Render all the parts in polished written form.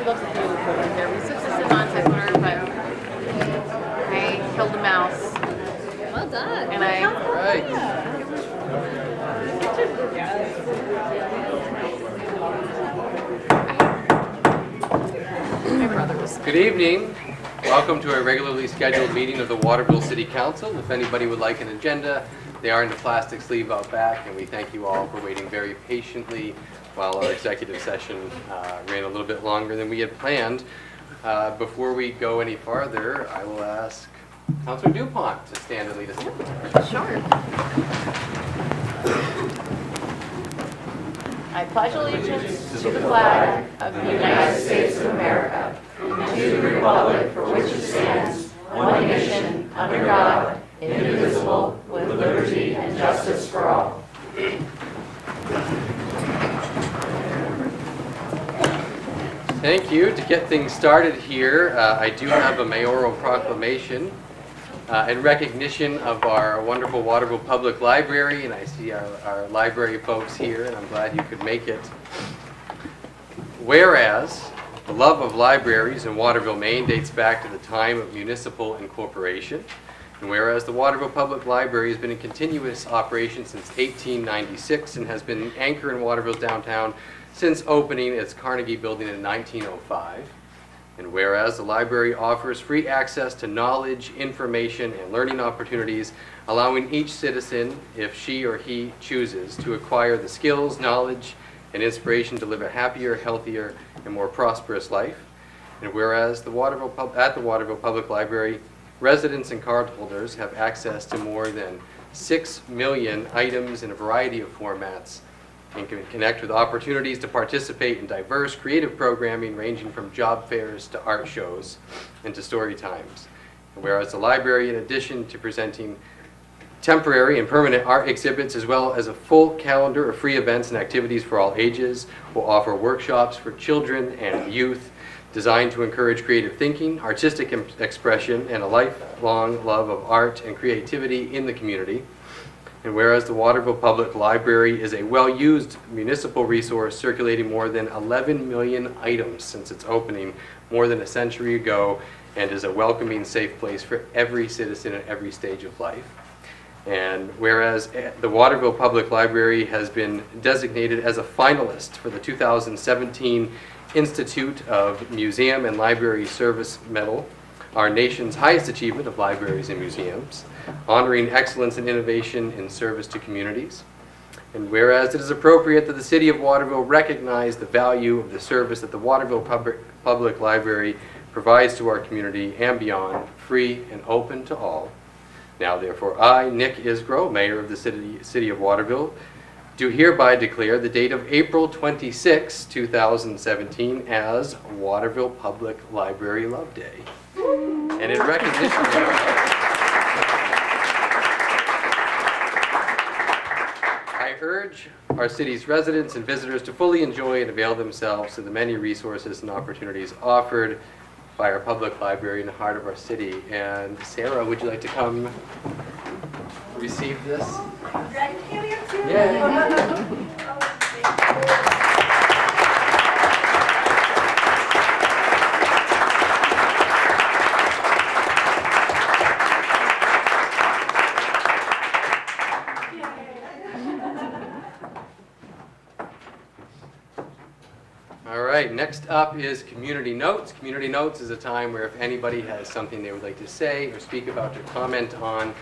loves to do there. We subsisted on secular, but I killed a mouse. Well done. And I my brother was. Good evening. Welcome to a regularly scheduled meeting of the Waterville City Council. If anybody would like an agenda, they are in the plastic sleeve out back, and we thank you all for waiting very patiently while our executive session ran a little bit longer than we had planned. Before we go any farther, I will ask Councilor DuPont to stand and lead us. Sure. I pledge allegiance to the flag of the United States of America and to the republic for which it stands, one nation, under God, indivisible, with liberty and justice for all. Thank you. To get things started here, I do have a mayoral proclamation in recognition of our wonderful Waterville Public Library, and I see our library folks here, and I'm glad you could make it. Whereas the love of libraries in Waterville, Maine dates back to the time of municipal incorporation, and whereas the Waterville Public Library has been in continuous operation since 1896 and has been an anchor in Waterville's downtown since opening its Carnegie building in 1905. And whereas the library offers free access to knowledge, information, and learning opportunities, allowing each citizen, if she or he chooses, to acquire the skills, knowledge, and inspiration to live a happier, healthier, and more prosperous life. And whereas at the Waterville Public Library, residents and cardholders have access to more than 6 million items in a variety of formats, and can connect with opportunities to participate in diverse creative programming ranging from job fairs to art shows and to story times. And whereas the library, in addition to presenting temporary and permanent art exhibits as well as a full calendar of free events and activities for all ages, will offer workshops for children and youth designed to encourage creative thinking, artistic expression, and a lifelong love of art and creativity in the community. And whereas the Waterville Public Library is a well-used municipal resource circulating more than 11 million items since its opening more than a century ago, and is a welcoming, safe place for every citizen at every stage of life. And whereas the Waterville Public Library has been designated as a finalist for the 2017 Institute of Museum and Library Service Medal, our nation's highest achievement of libraries and museums, honoring excellence and innovation in service to communities. And whereas it is appropriate that the City of Waterville recognize the value of the service that the Waterville Public Library provides to our community and beyond, free and open to all. Now therefore I, Nick Isgro, Mayor of the City of Waterville, do hereby declare the date of April 26, 2017 as Waterville Public Library Love Day. And in recognition I urge our city's residents and visitors to fully enjoy and avail themselves of the many resources and opportunities offered by our public library in the heart of our city. And Sarah, would you like to come receive this? Yeah. All right, next up is Community Notes. Community Notes is a time where if anybody has something they would like to say or speak about or comment on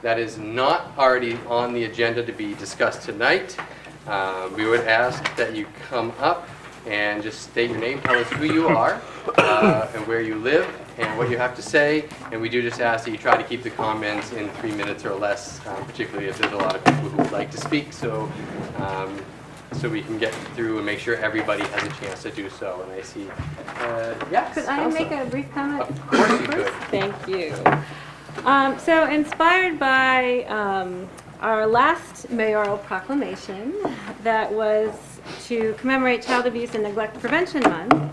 that is not already on the agenda to be discussed tonight, we would ask that you come up and just state your name, tell us who you are and where you live and what you have to say. And we do just ask that you try to keep the comments in 3 minutes or less, particularly if there's a lot of people who would like to speak. So we can get through and make sure everybody has a chance to do so. And I see, yes. Could I make a brief comment? Of course you could. Thank you. So inspired by our last mayoral proclamation that was to commemorate Child Abuse and Neglect Prevention Month,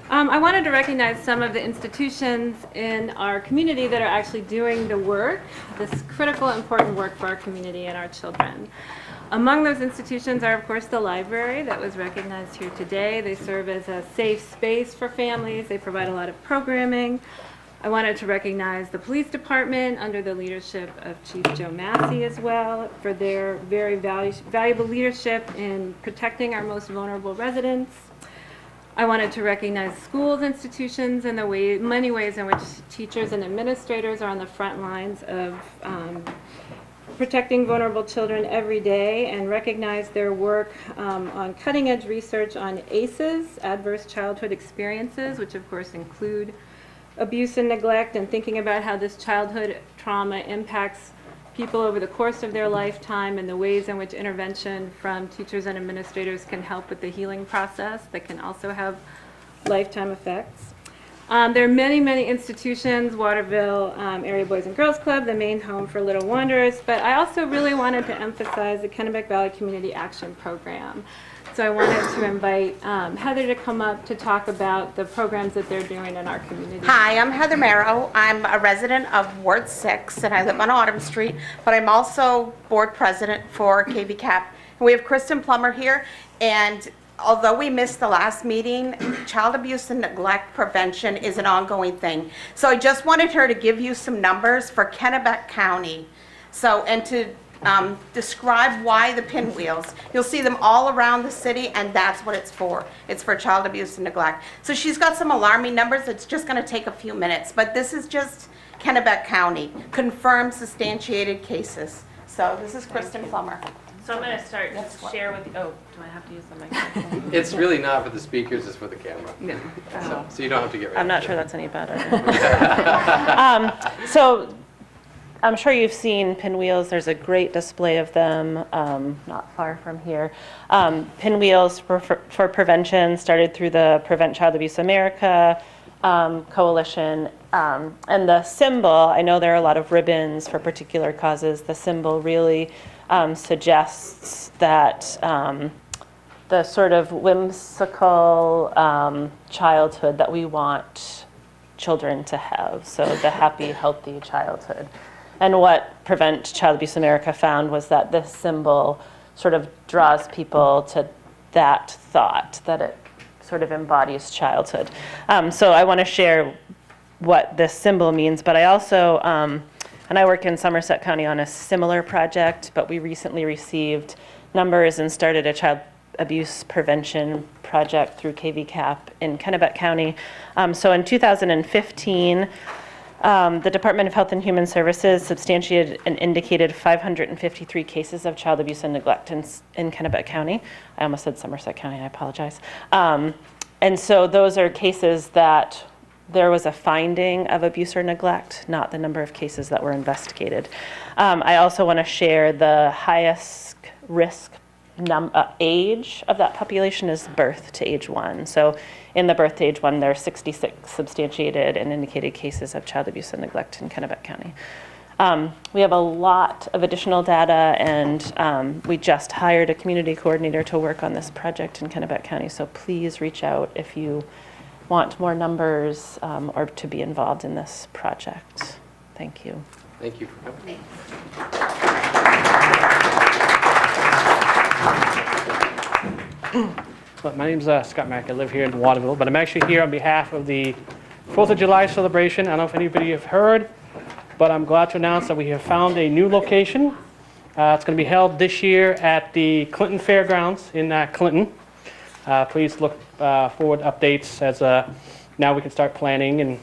I wanted to recognize some of the institutions in our community that are actually doing the work, this critical, important work for our community and our children. Among those institutions are, of course, the library that was recognized here today. They serve as a safe space for families. They provide a lot of programming. I wanted to recognize the police department under the leadership of Chief Joe Massey as well for their very valuable leadership in protecting our most vulnerable residents. I wanted to recognize schools, institutions, and the many ways in which teachers and administrators are on the front lines of protecting vulnerable children every day, and recognize their work on cutting-edge research on ACEs, adverse childhood experiences, which of course include abuse and neglect, and thinking about how this childhood trauma impacts people over the course of their lifetime, and the ways in which intervention from teachers and administrators can help with the healing process that can also have lifetime effects. There are many, many institutions, Waterville Area Boys and Girls Club, the main home for Little Wanderers, but I also really wanted to emphasize the Kennebec Valley Community Action Program. So I wanted to invite Heather to come up to talk about the programs that they're doing in our community. Hi, I'm Heather Marrow. I'm a resident of Ward 6, and I live on Autumn Street, but I'm also board president for KVCAP. And we have Kristen Plummer here, and although we missed the last meeting, child abuse and neglect prevention is an ongoing thing. So I just wanted her to give you some numbers for Kennebec County. So, and to describe why the pinwheels. You'll see them all around the city, and that's what it's for. It's for child abuse and neglect. So she's got some alarming numbers. It's just going to take a few minutes, but this is just Kennebec County, confirmed substantiated cases. So this is Kristen Plummer. So I'm going to start share with you. Oh, do I have to use the microphone? It's really not for the speakers, it's for the camera. No. So you don't have to get ready. I'm not sure that's any better. So I'm sure you've seen pinwheels. There's a great display of them not far from here. Pinwheels for prevention started through the Prevent Child Abuse America coalition. And the symbol, I know there are a lot of ribbons for particular causes. The symbol really suggests that the sort of whimsical childhood that we want children to have. So the happy, healthy childhood. And what Prevent Child Abuse America found was that this symbol sort of draws people to that thought, that it sort of embodies childhood. So I want to share what this symbol means, but I also, and I work in Somerset County on a similar project, but we recently received numbers and started a child abuse prevention project through KVCAP in Kennebec County. So in 2015, the Department of Health and Human Services substantiated and indicated 553 cases of child abuse and neglect in Kennebec County. I almost said Somerset County, I apologize. And so those are cases that there was a finding of abuse or neglect, not the number of cases that were investigated. I also want to share the highest risk age of that population is birth to age 1. So in the birth to age 1, there are 66 substantiated and indicated cases of child abuse and neglect in Kennebec County. We have a lot of additional data, and we just hired a community coordinator to work on this project in Kennebec County. So please reach out if you want more numbers or to be involved in this project. Thank you. Thank you for coming. My name's Scott Mack. I live here in Waterville, but I'm actually here on behalf of the 4th of July celebration. I don't know if anybody have heard, but I'm glad to announce that we have found a new location. It's going to be held this year at the Clinton Fairgrounds in Clinton. Please look forward to updates as now we can start planning, and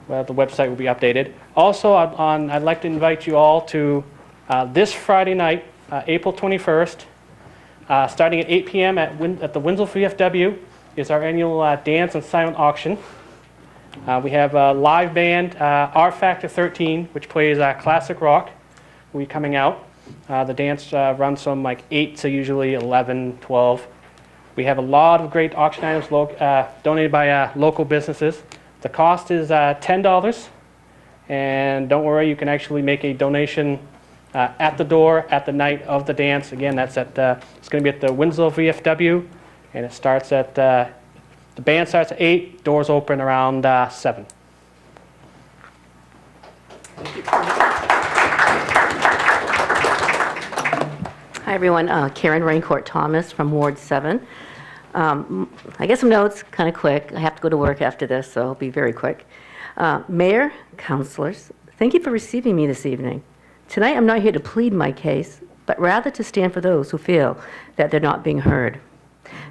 the website will be updated. Also, I'd like to invite you all to this Friday night, April 21st, starting at 8 p.m. at the Winslow VFW is our annual dance and silent auction. We have a live band, R Factor 13, which plays classic rock. We'll be coming out. The dance runs from like 8 to usually 11, 12. We have a lot of great auction items donated by local businesses. The cost is $10, and don't worry, you can actually make a donation at the door at the night of the dance. Again, that's at it's going to be at the Winslow VFW, and it starts at the band starts at 8. Doors open around 7. Hi, everyone. Karen Raincourt Thomas from Ward 7. I get some notes, kind of quick. I have to go to work after this, so I'll be very quick. Mayor, councilors, thank you for receiving me this evening. Tonight, I'm not here to plead my case, but rather to stand for those who feel that they're not being heard.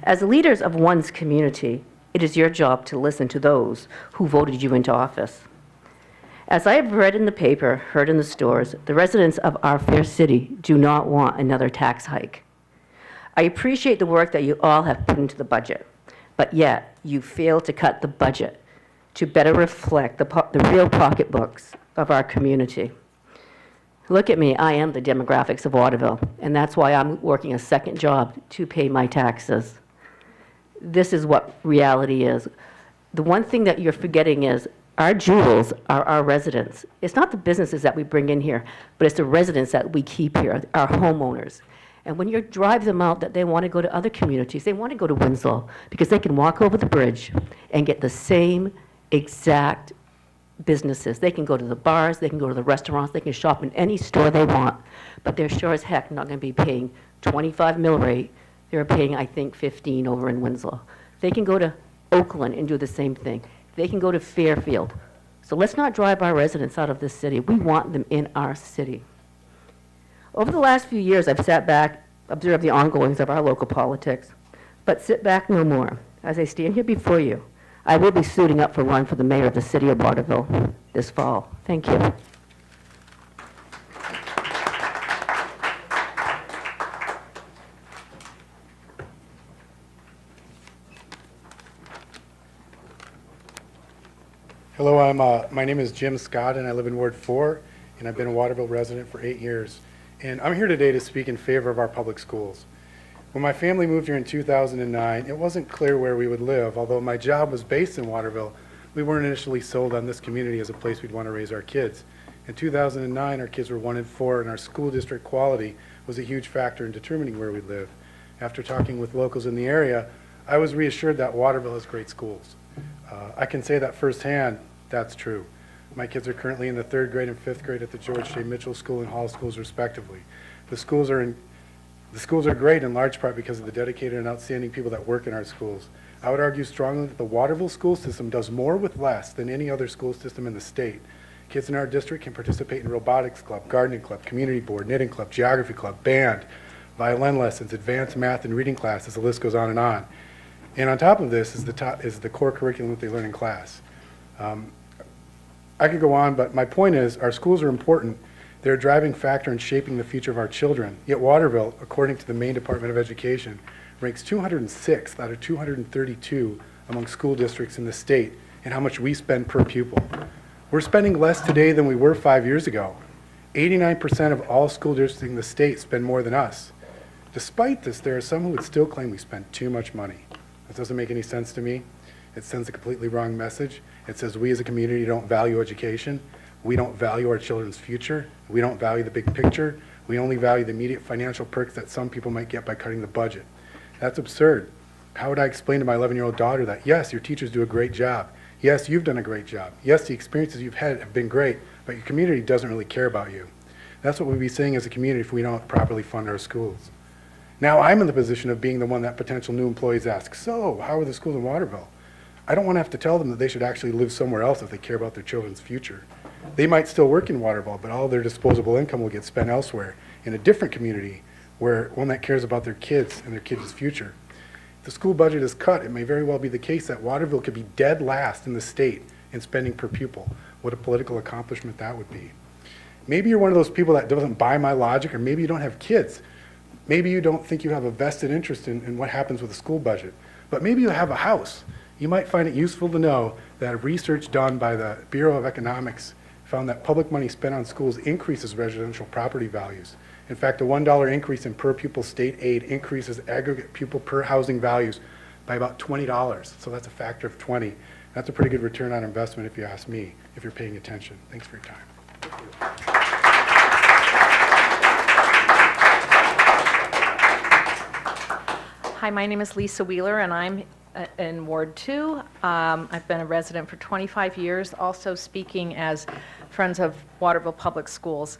As leaders of one's community, it is your job to listen to those who voted you into office. As I have read in the paper, heard in the stores, the residents of our fair city do not want another tax hike. I appreciate the work that you all have put into the budget, but yet you fail to cut the budget to better reflect the real pocketbooks of our community. Look at me, I am the demographics of Waterville, and that's why I'm working a second job to pay my taxes. This is what reality is. The one thing that you're forgetting is our jewels are our residents. It's not the businesses that we bring in here, but it's the residents that we keep here, our homeowners. And when you drive them out that they want to go to other communities, they want to go to Winslow because they can walk over the bridge and get the same exact businesses. They can go to the bars, they can go to the restaurants, they can shop in any store they want, but they're sure as heck not going to be paying 25 mill rate. They're paying, I think, 15 over in Winslow. They can go to Oakland and do the same thing. They can go to Fairfield. So let's not drive our residents out of this city. We want them in our city. Over the last few years, I've sat back, observed the ongoings of our local politics, but sit back no more. As I stand here before you, I will be suiting up for run for the mayor of the city of Waterville this fall. Thank you. Hello, my name is Jim Scott, and I live in Ward 4, and I've been a Waterville resident for 8 years. And I'm here today to speak in favor of our public schools. When my family moved here in 2009, it wasn't clear where we would live. Although my job was based in Waterville, we weren't initially sold on this community as a place we'd want to raise our kids. In 2009, our kids were 1 in 4, and our school district quality was a huge factor in determining where we live. After talking with locals in the area, I was reassured that Waterville has great schools. I can say that firsthand, that's true. My kids are currently in the 3rd grade and 5th grade at the George J. Mitchell School and Hall Schools, respectively. The schools are great in large part because of the dedicated and outstanding people that work in our schools. I would argue strongly that the Waterville school system does more with less than any other school system in the state. Kids in our district can participate in robotics club, gardening club, community board, knitting club, geography club, band, violin lessons, advanced math and reading classes. The list goes on and on. And on top of this is the core curriculum that they learn in class. I could go on, but my point is our schools are important. They're a driving factor in shaping the future of our children. Yet Waterville, according to the Maine Department of Education, ranks 206th out of 232 among school districts in the state in how much we spend per pupil. We're spending less today than we were 5 years ago. 89% of all school districts in the state spend more than us. Despite this, there are some who would still claim we spend too much money. That doesn't make any sense to me. It sends a completely wrong message. It says we as a community don't value education. We don't value our children's future. We don't value the big picture. We only value the immediate financial perks that some people might get by cutting the budget. That's absurd. How would I explain to my 11-year-old daughter that, yes, your teachers do a great job. Yes, you've done a great job. Yes, the experiences you've had have been great, but your community doesn't really care about you. That's what we'd be saying as a community if we don't properly fund our schools. Now I'm in the position of being the one that potential new employees ask, so how are the schools in Waterville? I don't want to have to tell them that they should actually live somewhere else if they care about their children's future. They might still work in Waterville, but all their disposable income will get spent elsewhere in a different community, one that cares about their kids and their kids' future. If the school budget is cut, it may very well be the case that Waterville could be dead last in the state in spending per pupil. What a political accomplishment that would be. Maybe you're one of those people that doesn't buy my logic, or maybe you don't have kids. Maybe you don't think you have a vested interest in what happens with the school budget, but maybe you have a house. You might find it useful to know that research done by the Bureau of Economics found that public money spent on schools increases residential property values. In fact, a $1 increase in per pupil state aid increases aggregate pupil per housing values by about $20. So that's a factor of 20. That's a pretty good return on investment if you ask me, if you're paying attention. Thanks for your time. Hi, my name is Lisa Wheeler, and I'm in Ward 2. I've been a resident for 25 years, also speaking as Friends of Waterville Public Schools.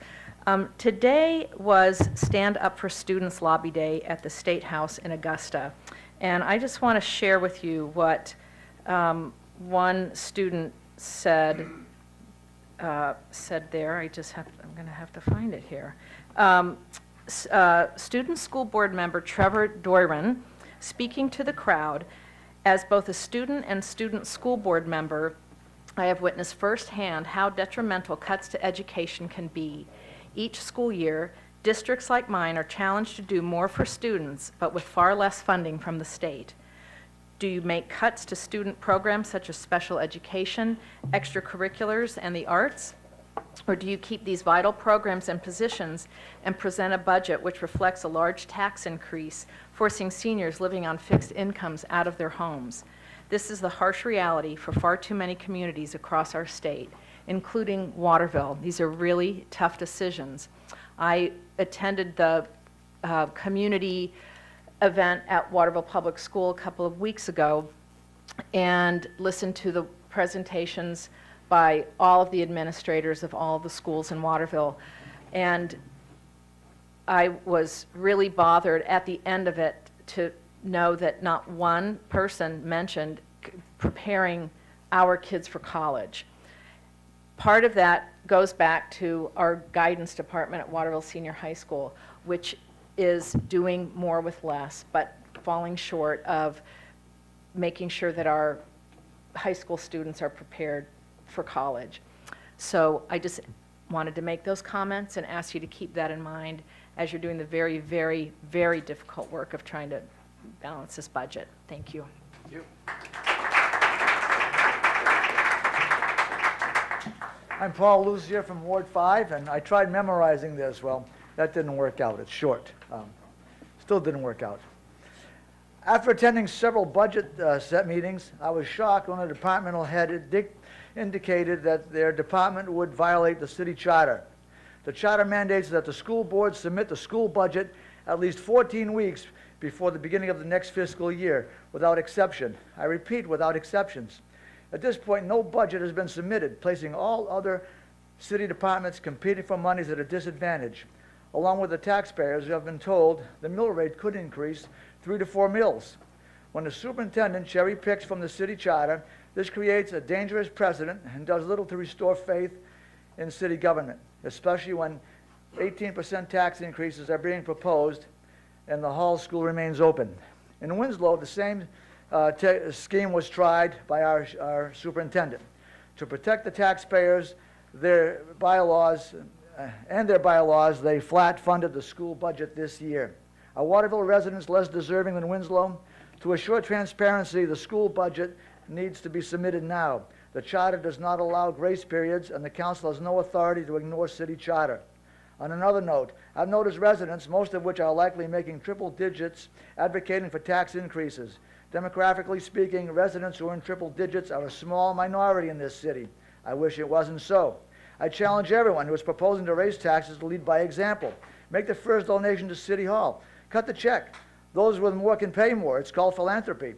Today was Stand Up for Students Lobby Day at the State House in Augusta. And I just want to share with you what one student said there. I'm going to have to find it here. Student School Board member Trevor Doiron, speaking to the crowd, as both a student and student school board member, I have witnessed firsthand how detrimental cuts to education can be. Each school year, districts like mine are challenged to do more for students, but with far less funding from the state. Do you make cuts to student programs such as special education, extracurriculars, and the arts? Or do you keep these vital programs and positions and present a budget which reflects a large tax increase, forcing seniors living on fixed incomes out of their homes? This is the harsh reality for far too many communities across our state, including Waterville. These are really tough decisions. I attended the community event at Waterville Public School a couple of weeks ago and listened to the presentations by all of the administrators of all of the schools in Waterville. And I was really bothered at the end of it to know that not one person mentioned preparing our kids for college. Part of that goes back to our guidance department at Waterville Senior High School, which is doing more with less, but falling short of making sure that our high school students are prepared for college. So I just wanted to make those comments and ask you to keep that in mind as you're doing the very, very, very difficult work of trying to balance this budget. Thank you. Thank you. I'm Paul Lucier from Ward 5, and I tried memorizing this. Well, that didn't work out. It's short. Still didn't work out. After attending several budget set meetings, I was shocked when a departmental head indicated that their department would violate the city charter. The charter mandates that the school board submit the school budget at least 14 weeks before the beginning of the next fiscal year, without exception. I repeat, without exceptions. At this point, no budget has been submitted, placing all other city departments competing for monies at a disadvantage. Along with the taxpayers who have been told the mill rate could increase 3 to 4 mills. When the superintendent cherry picks from the city charter, this creates a dangerous precedent and does little to restore faith in city government, especially when 18% tax increases are being proposed and the Hall School remains open. In Winslow, the same scheme was tried by our superintendent. To protect the taxpayers, their bylaws, they flat funded the school budget this year. Are Waterville residents less deserving than Winslow? To assure transparency, the school budget needs to be submitted now. The charter does not allow grace periods, and the council has no authority to ignore city charter. On another note, I've noticed residents, most of which are likely making triple digits, advocating for tax increases. Demographically speaking, residents who earn triple digits are a small minority in this city. I wish it wasn't so. I challenge everyone who is proposing to raise taxes to lead by example. Make the first donation to City Hall. Cut the check. Those with more can pay more. It's called philanthropy.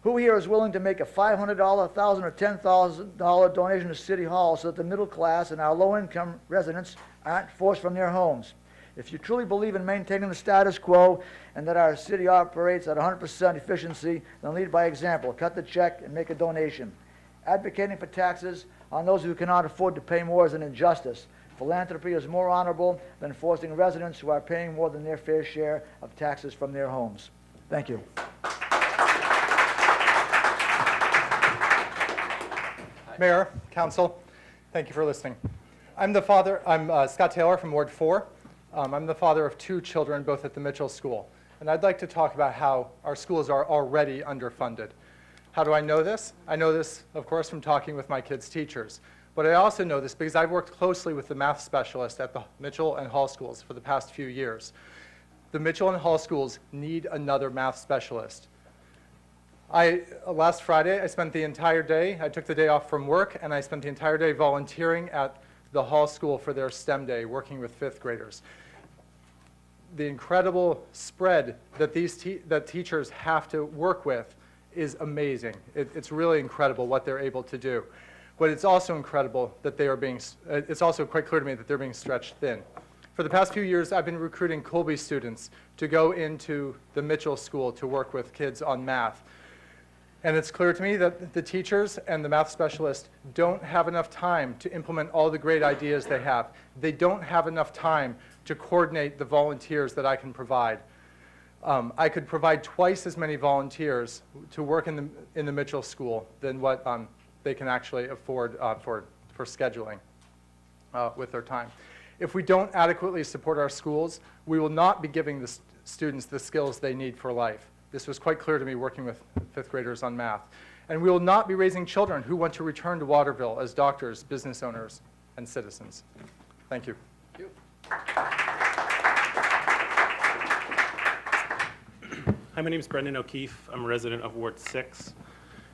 Who here is willing to make a $500, $1,000, or $10,000 donation to City Hall so that the middle class and our low-income residents aren't forced from their homes? If you truly believe in maintaining the status quo and that our city operates at 100% efficiency, then lead by example. Cut the check and make a donation. Advocating for taxes on those who cannot afford to pay more is an injustice. Philanthropy is more honorable than forcing residents who are paying more than their fair share of taxes from their homes. Thank you. Mayor, Council, thank you for listening. I'm Scott Taylor from Ward 4. I'm the father of 2 children, both at the Mitchell School. And I'd like to talk about how our schools are already underfunded. How do I know this? I know this, of course, from talking with my kids' teachers. But I also know this because I've worked closely with the math specialist at the Mitchell and Hall schools for the past few years. The Mitchell and Hall schools need another math specialist. Last Friday, I spent the entire day, I took the day off from work, and I spent the entire day volunteering at the Hall School for their STEM day, working with 5th graders. The incredible spread that that teachers have to work with is amazing. It's really incredible what they're able to do. But it's also incredible that it's also quite clear to me that they're being stretched thin. For the past few years, I've been recruiting Colby students to go into the Mitchell School to work with kids on math. And it's clear to me that the teachers and the math specialists don't have enough time to implement all the great ideas they have. They don't have enough time to coordinate the volunteers that I can provide. I could provide twice as many volunteers to work in the Mitchell School than what they can actually afford for scheduling with their time. If we don't adequately support our schools, we will not be giving the students the skills they need for life. This was quite clear to me working with fifth graders on math. And we will not be raising children who want to return to Waterville as doctors, business owners, and citizens. Thank you. Hi, my name is Brendan O'Keefe. I'm a resident of Ward 6,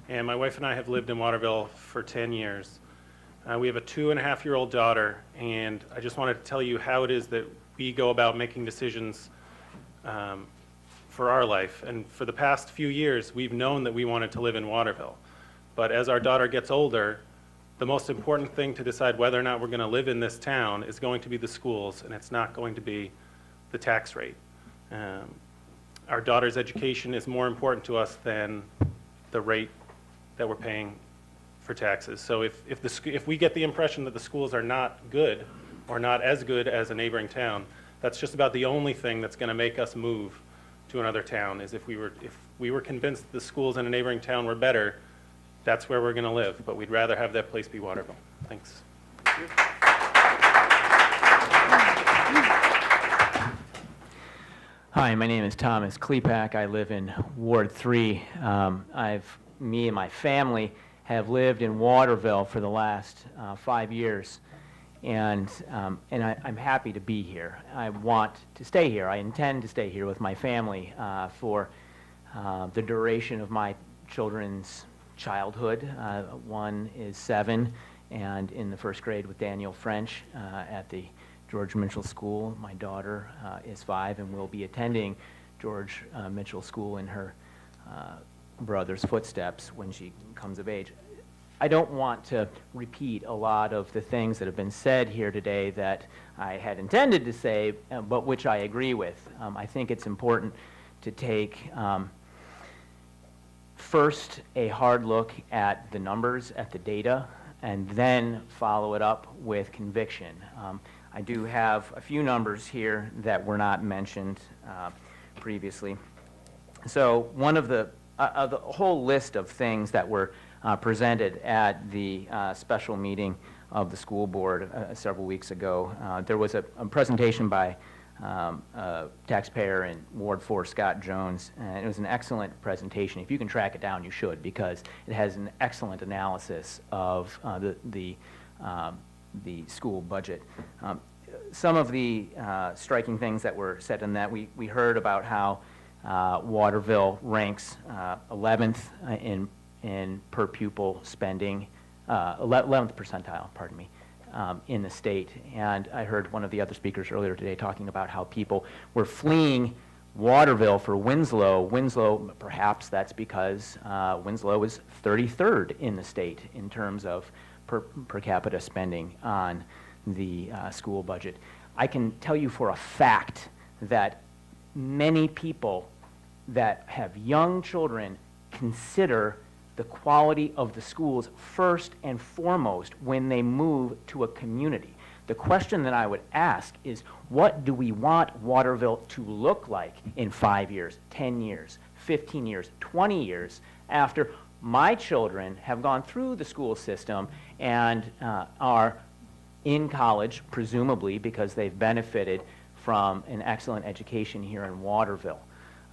and my wife and I have lived in Waterville for 10 years. We have a 2.5-year-old daughter, and I just wanted to tell you how it is that we go about making decisions for our life. And for the past few years, we've known that we wanted to live in Waterville. But as our daughter gets older, the most important thing to decide whether or not we're going to live in this town is going to be the schools, and it's not going to be the tax rate. Our daughter's education is more important to us than the rate that we're paying for taxes. So if we get the impression that the schools are not good or not as good as a neighboring town, that's just about the only thing that's going to make us move to another town. Is if we were convinced the schools in a neighboring town were better, that's where we're going to live. But we'd rather have that place be Waterville. Thanks. Hi, my name is Thomas Klepak. I live in Ward 3. Me and my family have lived in Waterville for the last 5 years, and I'm happy to be here. I want to stay here. I intend to stay here with my family for the duration of my children's childhood. One is 7 and in the first grade with Daniel French at the George Mitchell School. My daughter is 5 and will be attending George Mitchell School in her brother's footsteps when she comes of age. I don't want to repeat a lot of the things that have been said here today that I had intended to say, but which I agree with. I think it's important to take first a hard look at the numbers, at the data, and then follow it up with conviction. I do have a few numbers here that were not mentioned previously. So one of the whole list of things that were presented at the special meeting of the school board several weeks ago. There was a presentation by a taxpayer in Ward 4, Scott Jones, and it was an excellent presentation. If you can track it down, you should, because it has an excellent analysis of the school budget. Some of the striking things that were said in that, we heard about how Waterville ranks 11th in per pupil spending, 11th percentile, pardon me, in the state. And I heard one of the other speakers earlier today talking about how people were fleeing Waterville for Winslow. Winslow, perhaps that's because Winslow is 33rd in the state in terms of per capita spending on the school budget. I can tell you for a fact that many people that have young children consider the quality of the schools first and foremost when they move to a community. The question that I would ask is, what do we want Waterville to look like in 5 years, 10 years, 15 years, 20 years after my children have gone through the school system and are in college, presumably because they've benefited from an excellent education here in Waterville?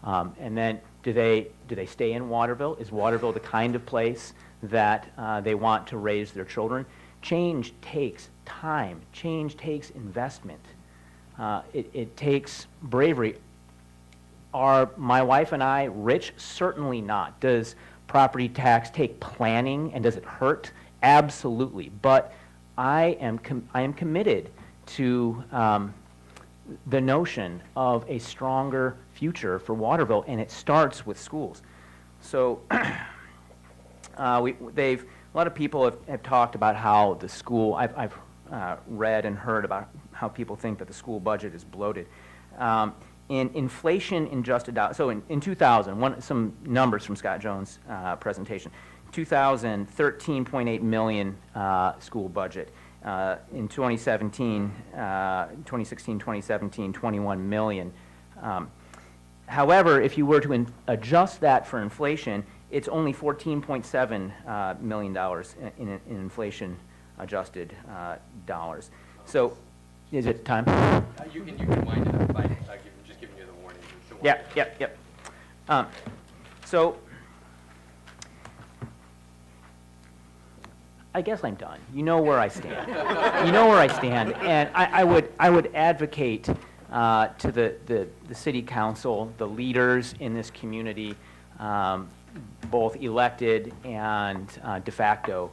And then do they stay in Waterville? Is Waterville the kind of place that they want to raise their children? Change takes time. Change takes investment. It takes bravery. Are my wife and I rich? Certainly not. Does property tax take planning, and does it hurt? Absolutely. But I am committed to the notion of a stronger future for Waterville, and it starts with schools. So a lot of people have talked about how the school, I've read and heard about how people think that the school budget is bloated. In inflation adjusted dollars, so in 2000, some numbers from Scott Jones' presentation. 2013.8 million school budget. In 2016, 2017, 21 million. However, if you were to adjust that for inflation, it's only $14.7 million in inflation adjusted dollars. So, is it time? You can wind it up by just giving you the warning. Yep. So, I guess I'm done. You know where I stand. And I would advocate to the city council, the leaders in this community, both elected and de facto,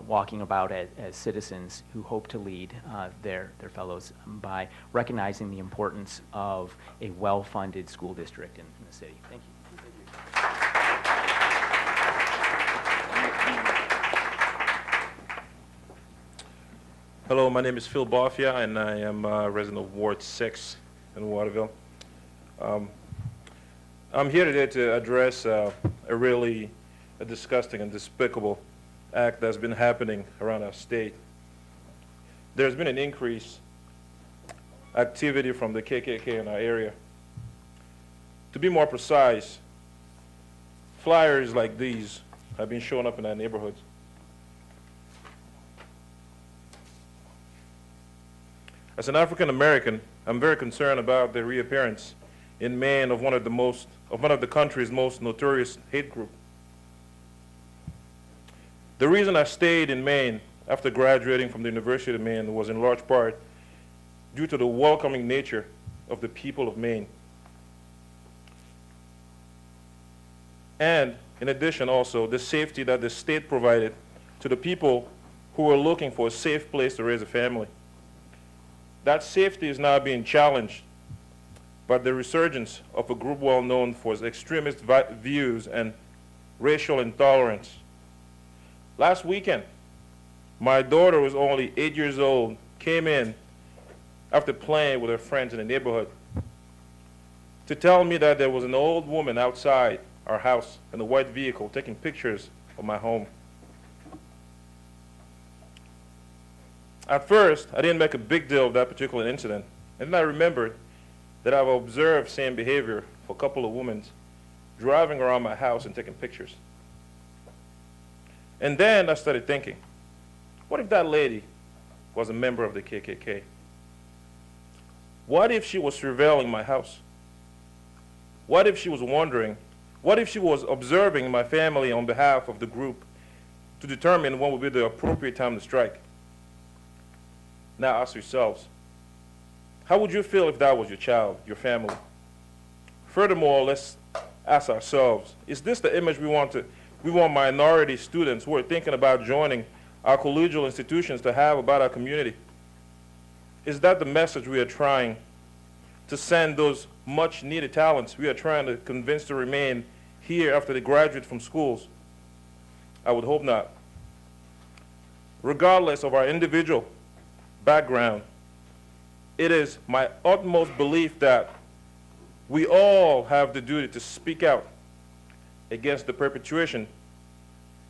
walking about as citizens who hope to lead their fellows by recognizing the importance of a well-funded school district in the city. Thank you. Hello, my name is Phil Barfia, and I am a resident of Ward 6 in Waterville. I'm here today to address a really disgusting and despicable act that's been happening around our state. There's been an increase activity from the KKK in our area. To be more precise, flyers like these have been showing up in our neighborhoods. As an African American, I'm very concerned about the reappearance in Maine of one of the country's most notorious hate group. The reason I stayed in Maine after graduating from the University of Maine was in large part due to the welcoming nature of the people of Maine. And in addition also, the safety that the state provided to the people who were looking for a safe place to raise a family. That safety is now being challenged by the resurgence of a group well known for its extremist views and racial intolerance. Last weekend, my daughter, who was only 8 years old, came in after playing with her friends in the neighborhood to tell me that there was an old woman outside our house in a white vehicle taking pictures of my home. At first, I didn't make a big deal of that particular incident, and then I remembered that I've observed same behavior for a couple of women driving around my house and taking pictures. And then I started thinking, what if that lady was a member of the KKK? What if she was surveilling my house? What if she was wondering, what if she was observing my family on behalf of the group to determine when would be the appropriate time to strike? Now ask yourselves, how would you feel if that was your child, your family? Furthermore, let's ask ourselves, is this the image we want minority students who are thinking about joining our collegial institutions to have about our community? Is that the message we are trying to send those much needed talents we are trying to convince to remain here after they graduate from schools? I would hope not. Regardless of our individual background, it is my utmost belief that we all have the duty to speak out against the perpetuation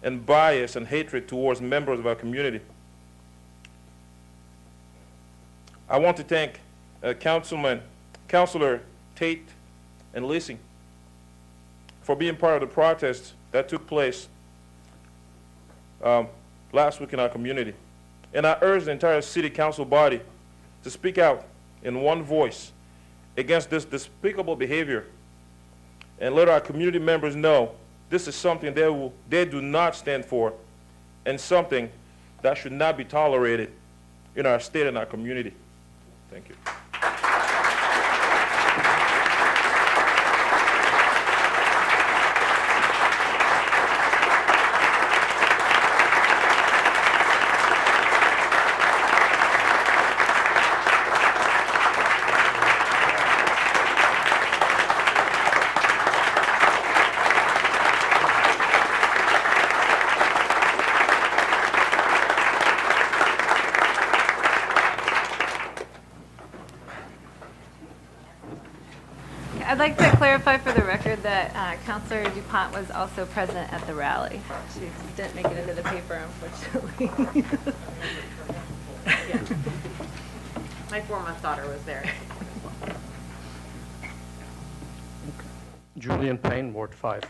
and bias and hatred towards members of our community. I want to thank Councilor Tate and Lacey for being part of the protest that took place last week in our community. And I urge the entire city council body to speak out in one voice against this despicable behavior and let our community members know this is something they do not stand for and something that should not be tolerated in our state and our community. Thank you. I'd like to clarify for the record that Councilor DuPont was also present at the rally. She didn't make it into the paper, unfortunately. My 4-month daughter was there. Julian Payne, Ward 5.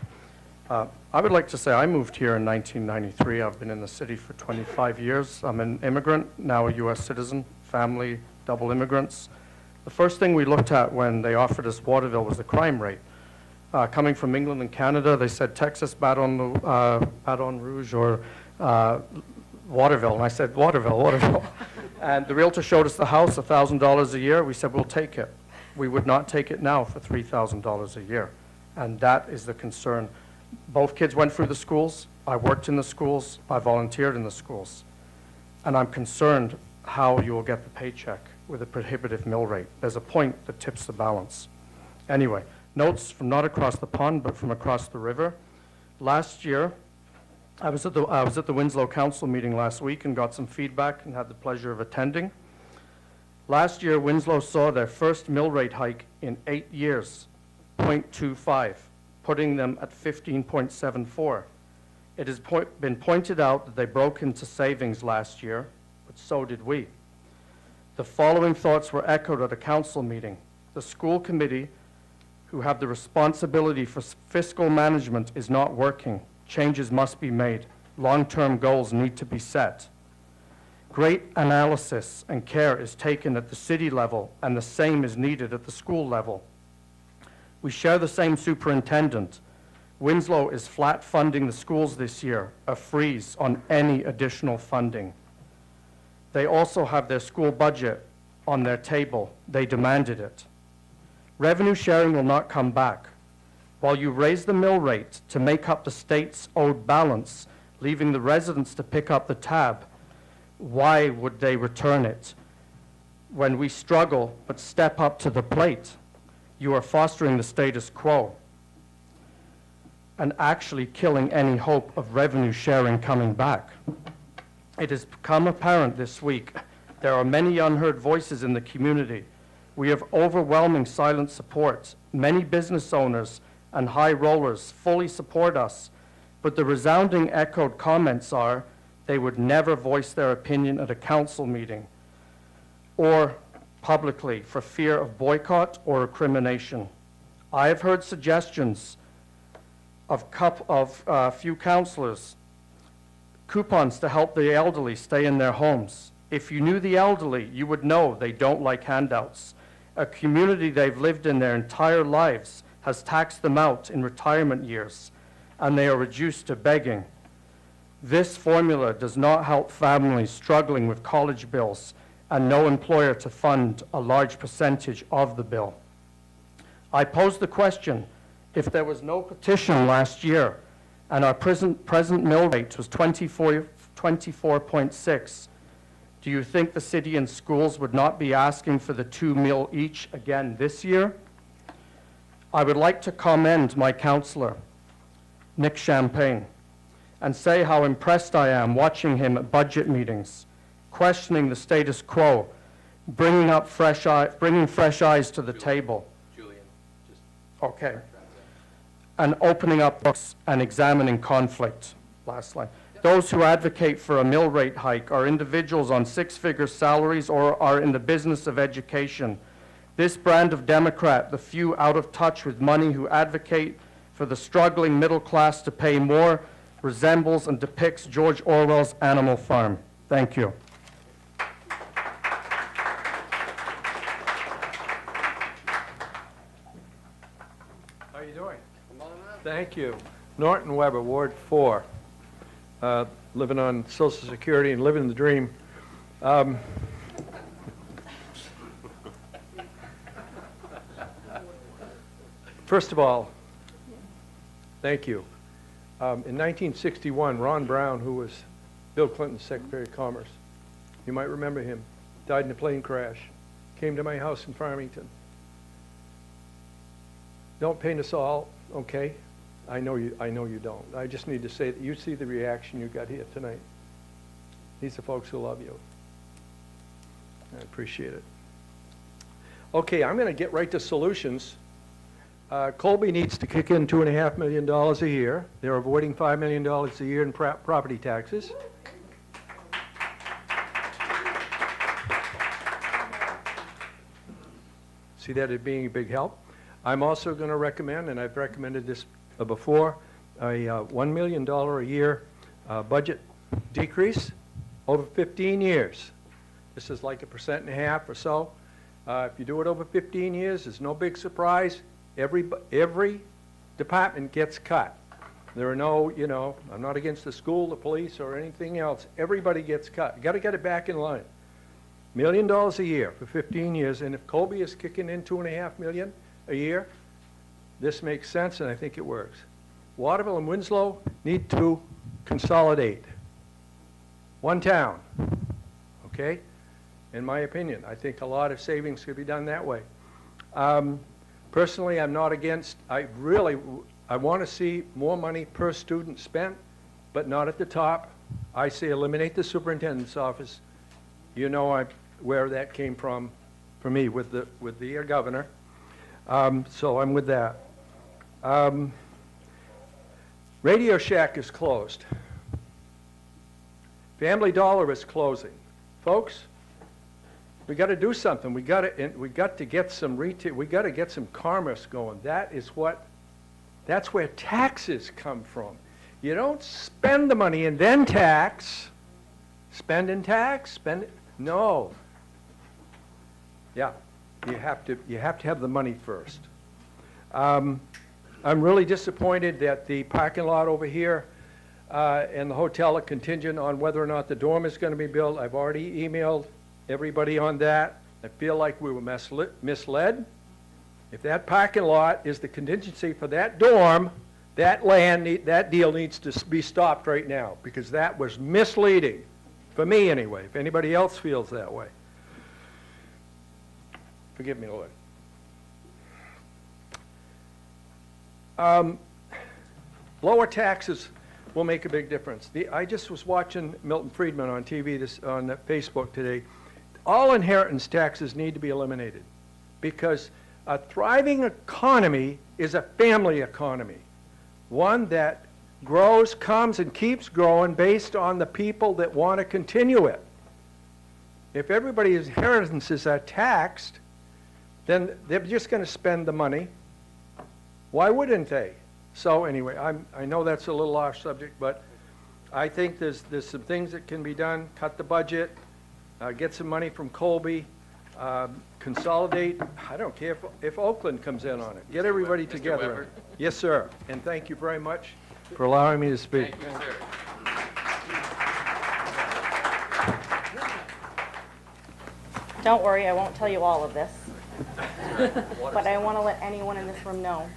I would like to say I moved here in 1993. I've been in the city for 25 years. I'm an immigrant, now a U.S. citizen, family, double immigrants. The first thing we looked at when they offered us Waterville was the crime rate. Coming from England and Canada, they said Texas, Baton Rouge, or Waterville. And I said, Waterville, Waterville. And the realtor showed us the house, $1,000 a year. We said, we'll take it. We would not take it now for $3,000 a year. And that is the concern. Both kids went through the schools. I worked in the schools. I volunteered in the schools. And I'm concerned how you will get the paycheck with a prohibitive mill rate. There's a point that tips the balance. Anyway, notes from not across the pond, but from across the river. Last year, I was at the Winslow Council meeting last week and got some feedback and had the pleasure of attending. Last year, Winslow saw their first mill rate hike in 8 years, 0.25, putting them at 15.74. It has been pointed out that they broke into savings last year, but so did we. The following thoughts were echoed at a council meeting. The school committee, who have the responsibility for fiscal management, is not working. Changes must be made. Long-term goals need to be set. Great analysis and care is taken at the city level, and the same is needed at the school level. We share the same superintendent. Winslow is flat funding the schools this year, a freeze on any additional funding. They also have their school budget on their table. They demanded it. Revenue sharing will not come back. While you raise the mill rate to make up the state's owed balance, leaving the residents to pick up the tab, why would they return it? When we struggle but step up to the plate, you are fostering the status quo and actually killing any hope of revenue sharing coming back. It has become apparent this week there are many unheard voices in the community. We have overwhelming silent support. Many business owners and high rollers fully support us, but the resounding echoed comments are they would never voice their opinion at a council meeting or publicly for fear of boycott or recrimination. I have heard suggestions of a few councillors, coupons to help the elderly stay in their homes. If you knew the elderly, you would know they don't like handouts. A community they've lived in their entire lives has taxed them out in retirement years, and they are reduced to begging. This formula does not help families struggling with college bills and no employer to fund a large percentage of the bill. I pose the question, if there was no petition last year and our present mill rate was 24.6, do you think the city and schools would not be asking for the 2 mil each again this year? I would like to commend my councillor, Nick Champagne, and say how impressed I am watching him at budget meetings, questioning the status quo, bringing fresh eyes to the table. Julian, just Okay. And opening up books and examining conflict. Last line. Those who advocate for a mill rate hike are individuals on six-figure salaries or are in the business of education. This brand of Democrat, the few out of touch with money who advocate for the struggling middle class to pay more, resembles and depicts George Orwell's Animal Farm. Thank you. How are you doing? Thank you. Norton Weber, Ward 4. Living on Social Security and living the dream. First of all, thank you. In 1961, Ron Brown, who was Bill Clinton's Secretary of Commerce, you might remember him, died in a plane crash, came to my house in Farmington. Don't paint us all, okay? I know you don't. I just need to say that you see the reaction you got here tonight. These are folks who love you. I appreciate it. Okay, I'm going to get right to solutions. Colby needs to kick in $2.5 million a year. They're avoiding $5 million a year in property taxes. See that as being a big help. I'm also going to recommend, and I've recommended this before, a $1 million a year budget decrease over 15 years. This is like 1.5% or so. If you do it over 15 years, it's no big surprise. Every department gets cut. There are no, I'm not against the school, the police, or anything else. Everybody gets cut. You got to get it back in line. $1 million a year for 15 years, and if Colby is kicking in $2.5 million a year, this makes sense, and I think it works. Waterville and Winslow need to consolidate. One town, okay? In my opinion, I think a lot of savings could be done that way. Personally, I'm not against, I want to see more money per student spent, but not at the top. I say eliminate the superintendent's office. You know where that came from for me with the governor. So I'm with that. Radio Shack is closed. Family Dollar is closing. Folks, we got to do something. We got to get some retail. We got to get some commerce going. That's where taxes come from. You don't spend the money and then tax. Spend and tax. Spend it. No. Yeah, you have to have the money first. I'm really disappointed that the parking lot over here and the hotel are contingent on whether or not the dorm is going to be built. I've already emailed everybody on that. I feel like we were misled. If that parking lot is the contingency for that dorm, that deal needs to be stopped right now, because that was misleading, for me anyway, if anybody else feels that way. Forgive me, Lord. Lower taxes will make a big difference. I just was watching Milton Friedman on TV, on Facebook today. All inheritance taxes need to be eliminated, because a thriving economy is a family economy, one that grows, comes, and keeps growing based on the people that want to continue it. If everybody's inheritances are taxed, then they're just going to spend the money. Why wouldn't they? So anyway, I know that's a little off subject, but I think there's some things that can be done. Cut the budget, get some money from Colby, consolidate. I don't care if Oakland comes in on it. Get everybody together. Weber. Yes, sir. And thank you very much for allowing me to speak. Thank you, sir. Don't worry, I won't tell you all of this. But I want to let anyone in this room know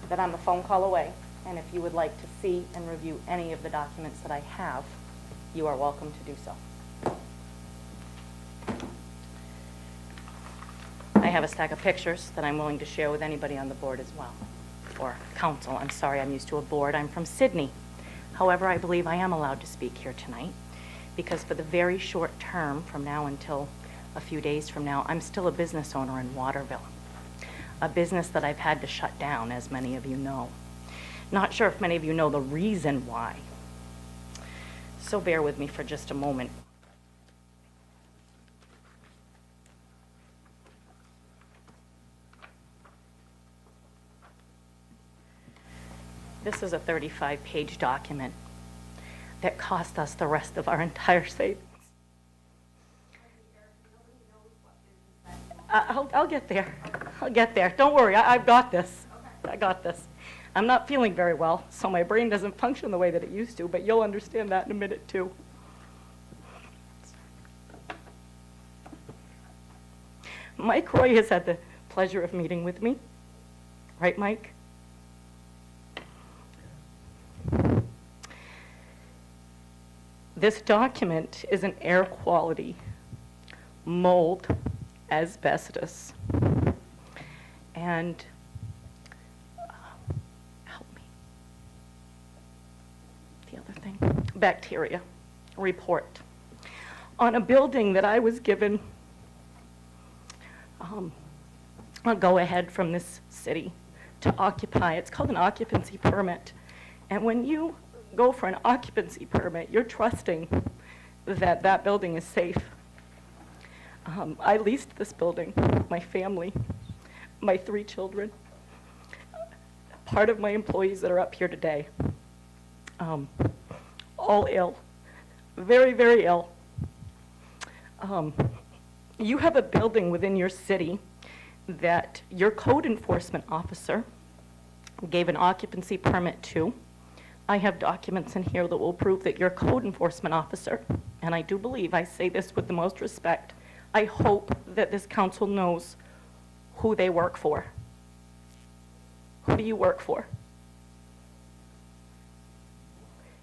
that I'm a phone call away, and if you would like to see and review any of the documents that I have, you are welcome to do so. I have a stack of pictures that I'm willing to share with anybody on the board as well, or council. I'm sorry, I'm used to a board. I'm from Sydney. However, I believe I am allowed to speak here tonight, because for the very short term, from now until a few days from now, I'm still a business owner in Waterville. A business that I've had to shut down, as many of you know. Not sure if many of you know the reason why. So bear with me for just a moment. This is a 35-page document that cost us the rest of our entire savings. I'll get there. I'll get there. Don't worry, I've got this. I got this. I'm not feeling very well, so my brain doesn't function the way that it used to, but you'll understand that in a minute, too. Mike Roy has had the pleasure of meeting with me. Right, Mike? This document is an air quality, mold, asbestos, and help me, the other thing, bacteria report on a building that I was given a go-ahead from this city to occupy. It's called an occupancy permit. And when you go for an occupancy permit, you're trusting that that building is safe. I leased this building, my family, my 3 children, part of my employees that are up here today, all ill, very, very ill. You have a building within your city that your code enforcement officer gave an occupancy permit to. I have documents in here that will prove that your code enforcement officer, and I do believe I say this with the most respect, I hope that this council knows who they work for. Who do you work for?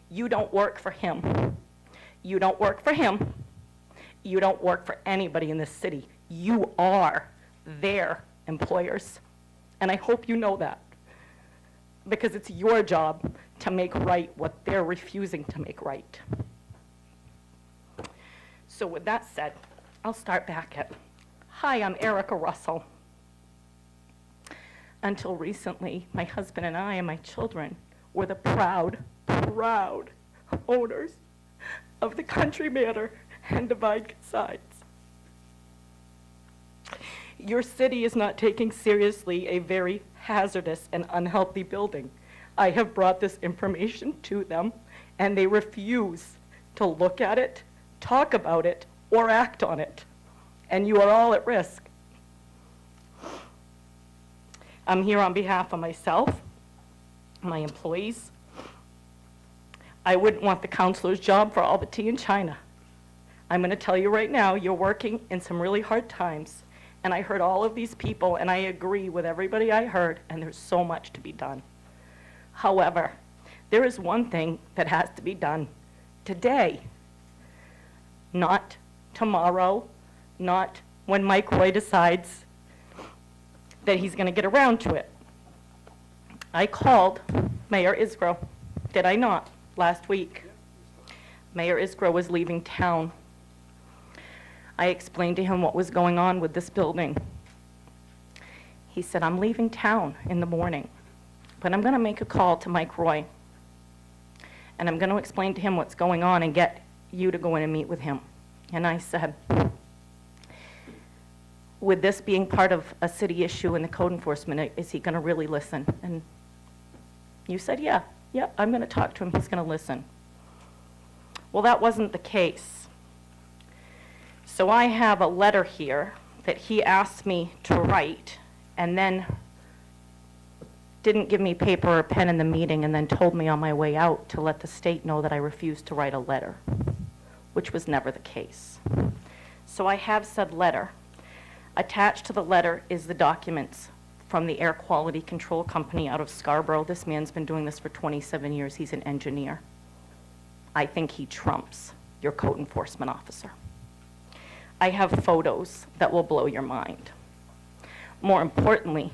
You don't work for him. You don't work for him. You don't work for anybody in this city. You are their employers. And I hope you know that, because it's your job to make right what they're refusing to make right. So with that said, I'll start back at, hi, I'm Erica Russell. Until recently, my husband and I and my children were the proud owners of the Country Manor and Divide Sides. Your city is not taking seriously a very hazardous and unhealthy building. I have brought this information to them, and they refuse to look at it, talk about it, or act on it. And you are all at risk. I'm here on behalf of myself, my employees. I wouldn't want the counselor's job for all the tea in China. I'm going to tell you right now, you're working in some really hard times. And I heard all of these people, and I agree with everybody I heard, and there's so much to be done. However, there is one thing that has to be done today, not tomorrow, not when Mike Roy decides that he's going to get around to it. I called Mayor Isgro, did I not, last week? Mayor Isgro was leaving town. I explained to him what was going on with this building. He said, I'm leaving town in the morning, but I'm going to make a call to Mike Roy, and I'm going to explain to him what's going on and get you to go in and meet with him. And I said, with this being part of a city issue and the code enforcement, is he going to really listen? And you said, yeah, I'm going to talk to him. He's going to listen. Well, that wasn't the case. So I have a letter here that he asked me to write, and then didn't give me paper or pen in the meeting, and then told me on my way out to let the state know that I refused to write a letter, which was never the case. So I have said letter. Attached to the letter is the documents from the air quality control company out of Scarborough. This man's been doing this for 27 years. He's an engineer. I think he trumps your code enforcement officer. I have photos that will blow your mind. More importantly,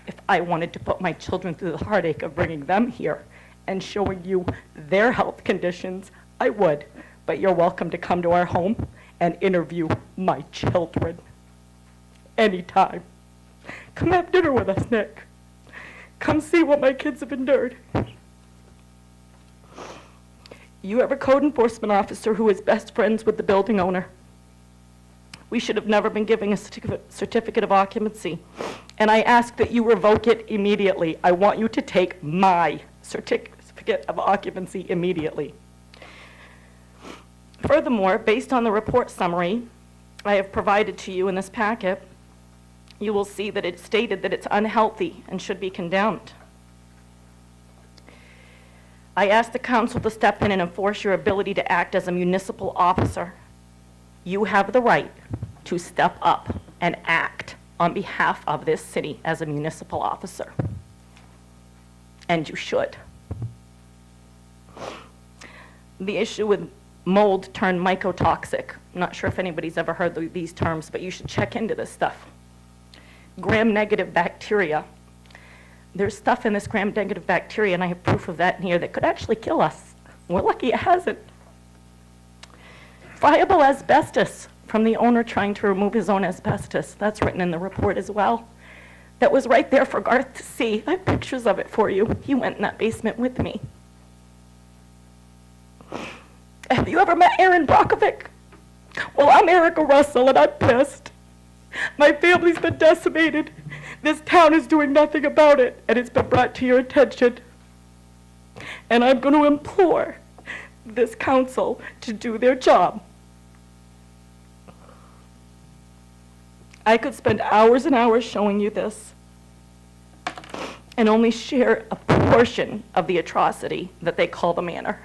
if I wanted to put my children through the heartache of bringing them here and showing you their health conditions, I would. But you're welcome to come to our home and interview my children. Anytime. Come have dinner with us, Nick. Come see what my kids have endured. You have a code enforcement officer who is best friends with the building owner. We should have never been giving a certificate of occupancy. And I ask that you revoke it immediately. I want you to take my certificate of occupancy immediately. Furthermore, based on the report summary I have provided to you in this packet, you will see that it stated that it's unhealthy and should be condemned. I ask the council to step in and enforce your ability to act as a municipal officer. You have the right to step up and act on behalf of this city as a municipal officer. And you should. The issue with mold turned mycotoxic. I'm not sure if anybody's ever heard these terms, but you should check into this stuff. Gram-negative bacteria. There's stuff in this gram-negative bacteria, and I have proof of that in here, that could actually kill us. We're lucky it hasn't. Friable asbestos from the owner trying to remove his own asbestos. That's written in the report as well. that was right there for Garth to see. I have pictures of it for you. He went in that basement with me. Have you ever met Aaron Brockovic? Well, I'm Erica Russell, and I'm pissed. My family's been decimated. This town is doing nothing about it, and it's been brought to your attention. And I'm going to implore this council to do their job. I could spend hours and hours showing you this and only share a portion of the atrocity that they call the manor.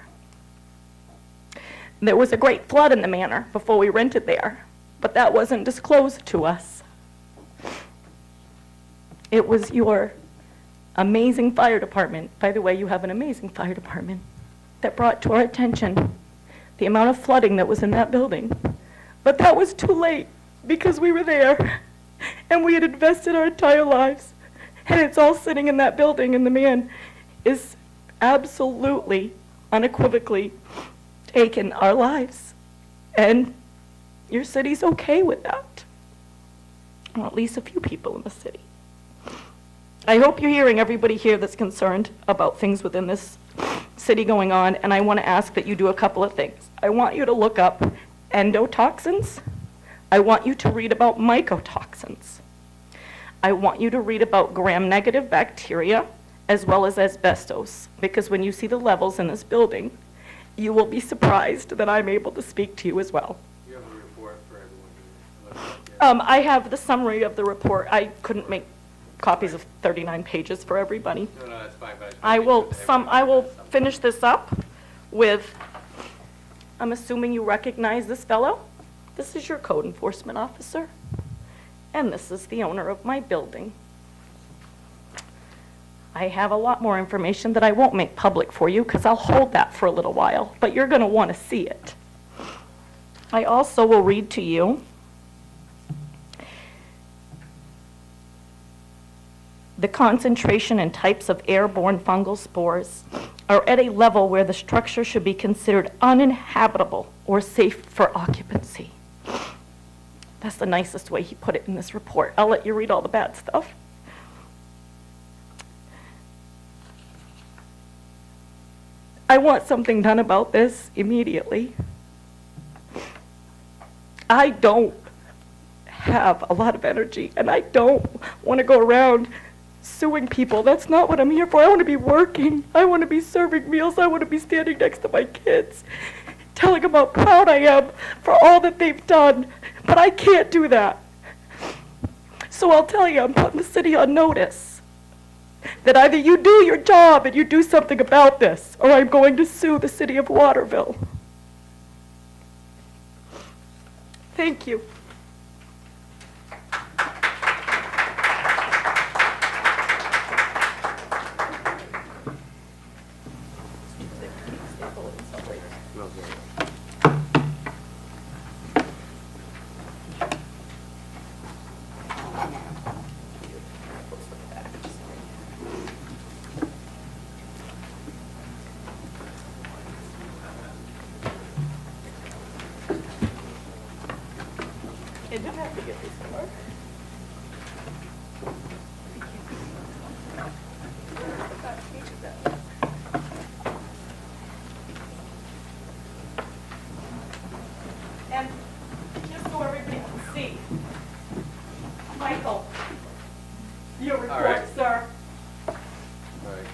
There was a great flood in the manor before we rented there, but that wasn't disclosed to us. It was your amazing fire department, by the way, you have an amazing fire department, that brought to our attention the amount of flooding that was in that building. But that was too late because we were there and we had invested our entire lives. And it's all sitting in that building, and the man is absolutely, unequivocally taken our lives. And your city's okay with that. Or at least a few people in the city. I hope you're hearing everybody here that's concerned about things within this city going on, and I want to ask that you do a couple of things. I want you to look up endotoxins. I want you to read about mycotoxins. I want you to read about gram-negative bacteria as well as asbestos, because when you see the levels in this building, you will be surprised that I'm able to speak to you as well. You have a report for everyone. I have the summary of the report. I couldn't make copies of 39 pages for everybody. No, that's fine, but I will finish this up with, I'm assuming you recognize this fellow. This is your code enforcement officer, and this is the owner of my building. I have a lot more information that I won't make public for you because I'll hold that for a little while, but you're going to want to see it. I also will read to you the concentration and types of airborne fungal spores are at a level where the structure should be considered uninhabitable or safe for occupancy. That's the nicest way he put it in this report. I'll let you read all the bad stuff. I want something done about this immediately. I don't have a lot of energy, and I don't want to go around suing people. That's not what I'm here for. I want to be working. I want to be serving meals. I want to be standing next to my kids, telling them how proud I am for all that they've done. But I can't do that. So I'll tell you, I'm putting the city on notice that either you do your job and you do something about this, or I'm going to sue the city of Waterville. Thank you. You don't have to get this far. And just so everybody can see, Michael, your report, right. sir. All right.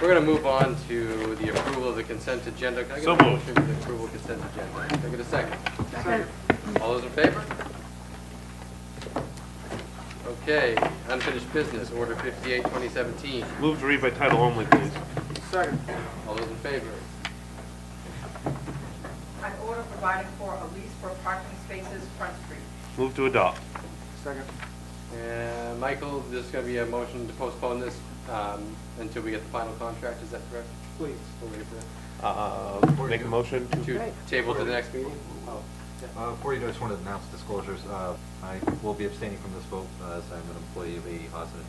We're going to move on to the approval of the consent agenda. Can I get So a moved. motion for the approval of consent agenda? Can I get a second? Second. All those in favor? Okay, unfinished business, order 58, 2017. Move to read by title only, please. Second. All those in favor? An order providing for a lease for parking spaces, Front Street. Move to adopt. Second. And Michael, there's going to be a motion to postpone this until we get the final contract, is that correct? Please. We'll wait for that. Make a motion to... To table to the next meeting? Oh, yeah. Before you do, I just wanted to announce disclosures. I will be abstaining from this vote as I'm an employee of A.E. Haas and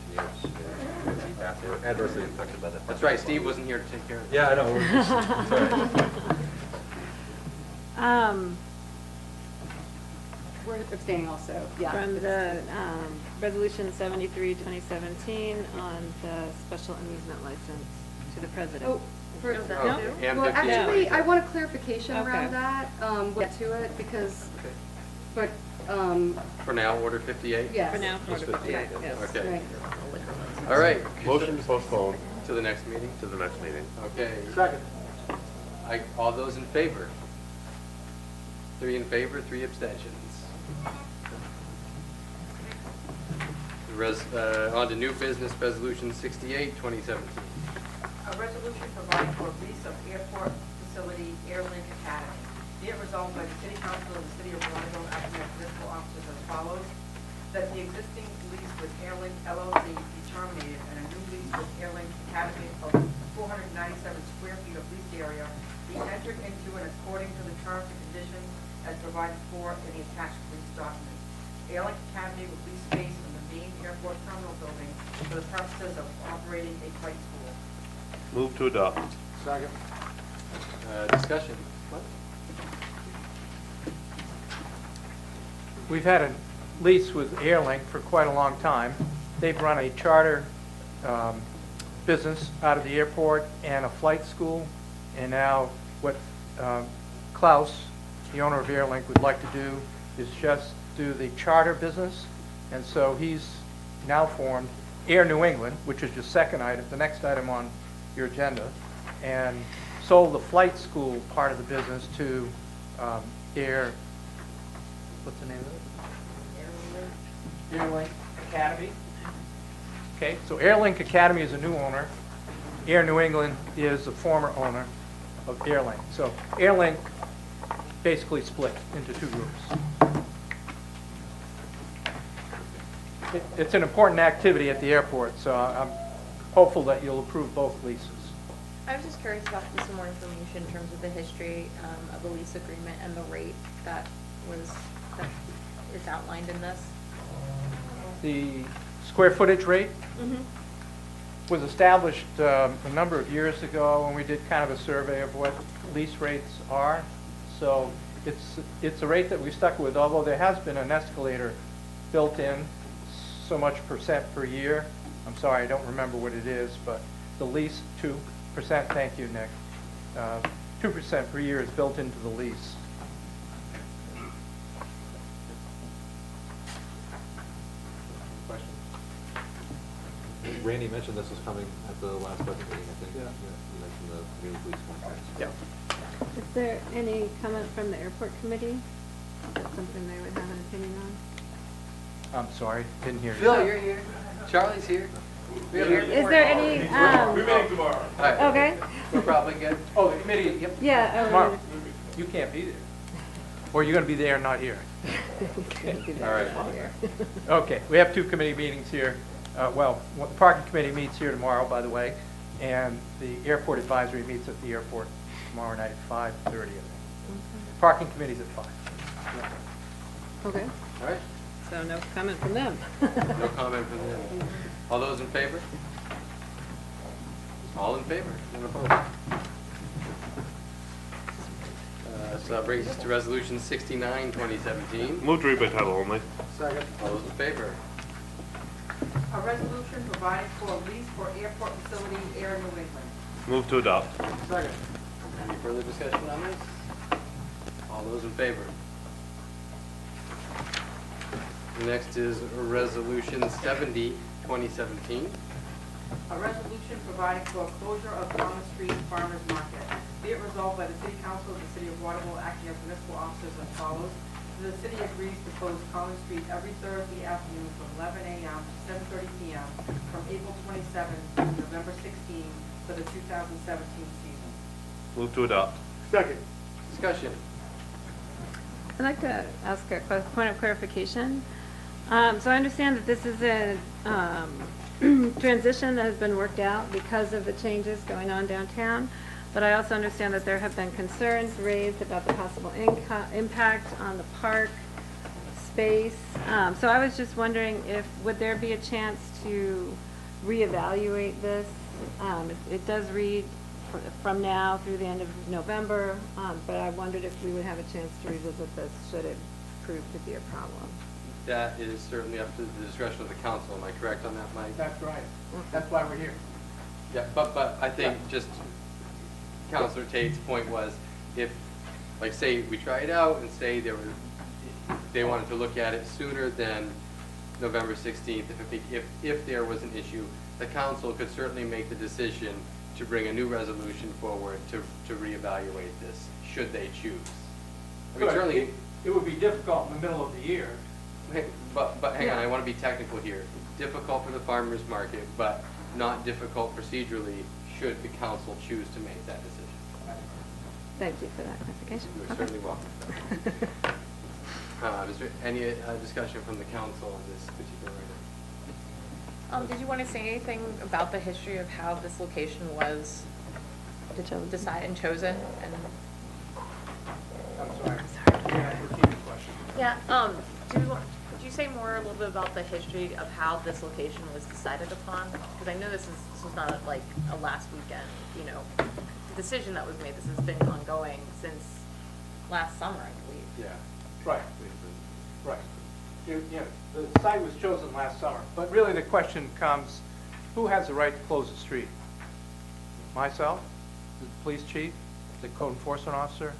Engineers. Adversely affected by that. That's right, Steve wasn't here to take care of it. Yeah, I know. We're just, it's all right. We're abstaining also, yeah. From the Resolution 73, 2017 on the special amusement license to the president. Oh, for, No? And well, 58. actually, I want a clarification Okay. around that, we'll get to it, because, but, For now, order 58? yes. For now, for Just order 58, 58, yes. Okay. Right. All right. Motion to postpone To the next meeting? to the next meeting. Okay. Second. All those in favor? 3 in favor, 3 abstentions. On to new business, Resolution 68, 2017. A resolution providing for a lease of airport facility Airlink Academy. Be it resolved by the City Council of the City of Waterville, acting as municipal officers as follows. That the existing lease with Airlink LLC be terminated and a new lease with Airlink Academy of 497 square feet of leased area be entered into and according to the terms and conditions as provided for in the attached lease document. Airlink Academy will lease space in the main airport terminal building for the purposes of operating a flight school. Move to adopt. Second. Discussion. We've had a lease with Airlink for quite a long time. They've run a charter business out of the airport and a flight school. And now what Klaus, the owner of Airlink, would like to do is just do the charter business. And so he's now formed Air New England, which is your second item, the next item on your agenda, and sold the flight school part of the business to Air, what's the name of it? Airlink Academy. Okay, so Airlink Academy is a new owner. Air New England is the former owner of Airlink. So Airlink basically split into two groups. It's an important activity at the airport, so I'm hopeful that you'll approve both leases. I was just curious about some more information in terms of the history of the lease agreement and the rate that is outlined in this. The square footage rate was established a number of years ago when we did kind of a survey of what lease rates are. So it's a rate that we stuck with, although there has been an escalator built in, so much percent per year. I'm sorry, I don't remember what it is, but the lease, 2%, thank you, Nick. 2% per year is built into the lease. Randy mentioned this was coming at the last budget meeting, I think. You mentioned the new police contract. Yeah. Is there any comment from the airport committee? Is that something they would have an opinion on? I'm sorry, didn't hear you. Phil, you're here. Charlie's here. Is there any, We're meeting tomorrow. All right. okay, We're probably good. Oh, the committee, yep. yeah. Tomorrow. You can't be there. Or you're going to be there and not here. All right. Okay, we have two committee meetings here. Well, the parking committee meets here tomorrow, by the way, and the airport advisory meets at the airport tomorrow night at 5:30, I think. Parking committee's at 5. Okay, All right. so no comment from them. No comment from them. All those in favor? All in favor? None opposed? So that brings us to Resolution 69, 2017. Move to read by title only. Second. All those in favor? A resolution providing for a lease for airport facility Air New England. Move to adopt. Second. Any further discussion on this? All those in favor? Next is Resolution 70, 2017. A resolution providing for a closure of Common Street Farmers Market. Be it resolved by the City Council of the City of Waterville, acting as municipal officers as follows. The city agrees to close Common Street every Thursday afternoon from 11 a.m. to 7:30 p.m. from April 27th to November 16th for the 2017 season. Move to adopt. Second. Discussion. I'd like to ask a point of clarification. So I understand that this is a transition that has been worked out because of the changes going on downtown, but I also understand that there have been concerns raised about the possible impact on the park space. So I was just wondering would there be a chance to reevaluate this? It does read from now through the end of November, but I wondered if we would have a chance to revisit this should it prove to be a problem? That is certainly up to the discretion of the council. Am I correct on that, Mike? That's right. That's why we're here. Yeah, but I think just Councilor Tate's point was, if, like, say we try it out and say they wanted to look at it sooner than November 16th, if there was an issue, the council could certainly make the decision to bring a new resolution forward to reevaluate this, should they choose. I mean, certainly, It would be difficult in the middle of the year. but hang on, I want to be technical here. Difficult for the farmer's market, but not difficult procedurally should the council choose to make that decision. Thank you for that clarification. You're certainly welcome. Is there any discussion from the council on this particular item? Did you want to say anything about the history of how this location was decided and chosen? And I'm sorry. yeah, could you say more a little bit about the history of how this location was decided upon? Because I know this was not like a last weekend, the decision that was made. This has been ongoing since last summer, I believe. Yeah. Right. Right. The site was chosen last summer, but really the question comes, who has the right to close the street? Myself, the police chief, the code enforcement officer?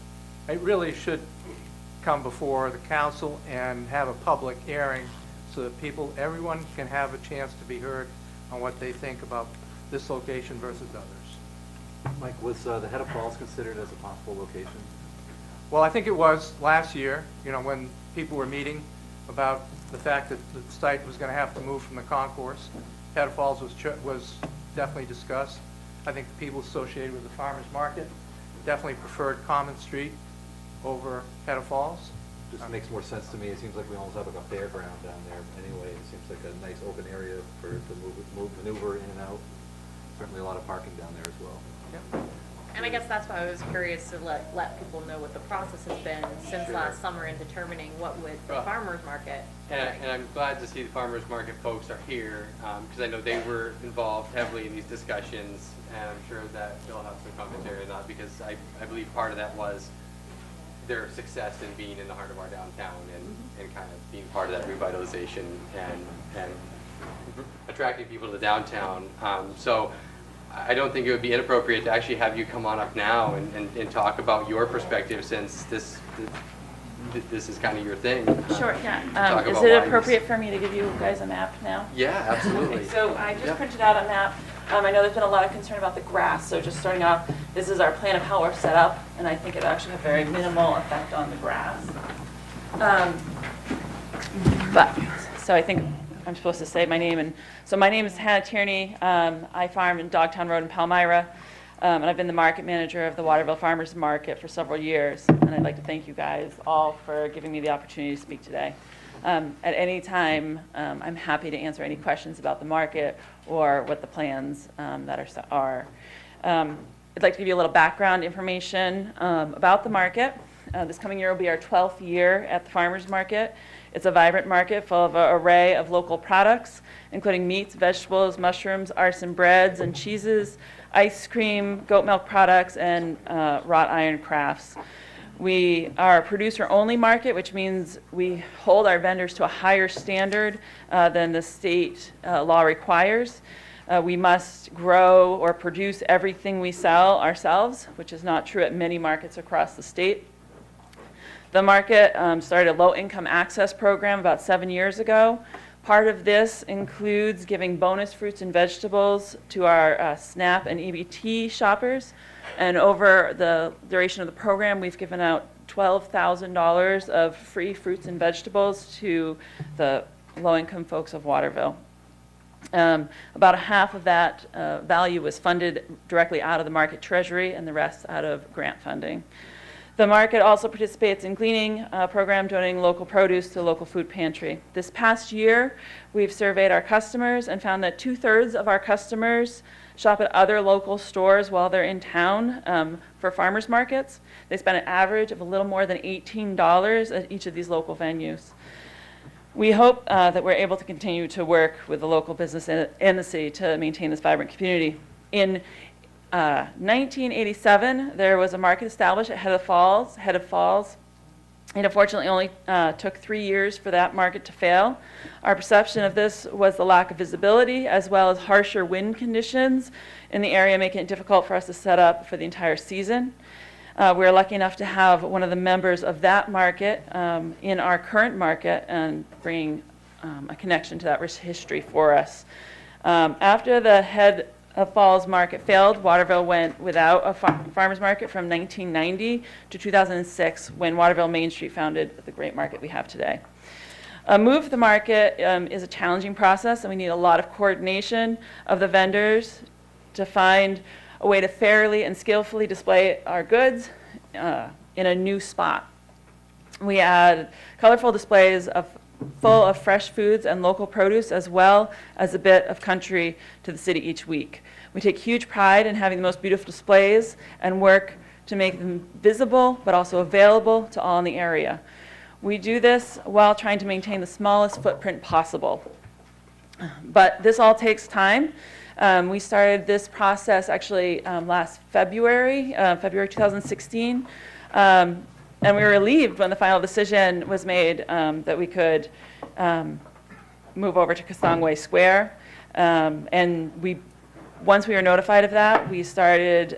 It really should come before the council and have a public hearing so that everyone can have a chance to be heard on what they think about this location versus others. Mike, was the Head of Falls considered as a possible location? Well, I think it was last year, when people were meeting about the fact that the site was going to have to move from the concourse. Head of Falls was definitely discussed. I think the people associated with the farmers market definitely preferred Common Street over Head of Falls. Just makes more sense to me. It seems like we almost have like a fairground down there anyway. It seems like a nice open area to maneuver in and out. Certainly a lot of parking down there as well. Yep. And I guess that's why I was curious to let people know what the process has been since last summer in determining what would the farmer's market. And I'm glad to see the farmers market folks are here, because I know they were involved heavily in these discussions, and I'm sure that they'll have some commentary on that, because I believe part of that was their success in being in the heart of our downtown and kind of being part of that revitalization and attracting people to the downtown. So I don't think it would be inappropriate to actually have you come on up now and talk about your perspective, since this is kind of your thing. Sure, yeah. Talk Is about it why appropriate for me to give you guys a map now? Yeah, absolutely. Okay, so I just printed out a map. I know there's been a lot of concern about the grass, so just starting off, this is our plan of how we're set up, and I think it actually has very minimal effect on the grass. So I think I'm supposed to say my name, and so my name is Hannah Tierney. I farm in Dogtown Road in Palmyra, and I've been the market manager of the Waterville Farmers Market for several years, and I'd like to thank you guys all for giving me the opportunity to speak today. At any time, I'm happy to answer any questions about the market or what the plans that are. I'd like to give you a little background information about the market. This coming year will be our 12th year at the farmers market. It's a vibrant market full of an array of local products, including meats, vegetables, mushrooms, artisan breads and cheeses, ice cream, goat milk products, and wrought iron crafts. We are a producer-only market, which means we hold our vendors to a higher standard than the state law requires. We must grow or produce everything we sell ourselves, which is not true at many markets across the state. The market started a low-income access program about 7 years ago. Part of this includes giving bonus fruits and vegetables to our SNAP and EBT shoppers. And over the duration of the program, we've given out $12,000 of free fruits and vegetables to the low-income folks of Waterville. About half of that value was funded directly out of the market treasury, and the rest out of grant funding. The market also participates in cleaning program, donating local produce to the local food pantry. This past year, we've surveyed our customers and found that 2/3 of our customers shop at other local stores while they're in town for farmers markets. They spend an average of a little more than $18 at each of these local venues. We hope that we're able to continue to work with the local business in the city to maintain this vibrant community. In 1987, there was a market established at Head of Falls. It unfortunately only took 3 years for that market to fail. Our perception of this was the lack of visibility as well as harsher wind conditions in the area, making it difficult for us to set up for the entire season. We were lucky enough to have one of the members of that market in our current market and bringing a connection to that rich history for us. After the Head of Falls market failed, Waterville went without a farmers market from 1990 to 2006 when Waterville Main Street founded the great market we have today. A move to the market is a challenging process, and we need a lot of coordination of the vendors to find a way to fairly and skillfully display our goods in a new spot. We add colorful displays full of fresh foods and local produce, as well as a bit of country to the city each week. We take huge pride in having the most beautiful displays and work to make them visible, but also available to all in the area. We do this while trying to maintain the smallest footprint possible. But this all takes time. We started this process actually last February 2016. And we were relieved when the final decision was made that we could move over to Kasangway Square. And once we were notified of that, we started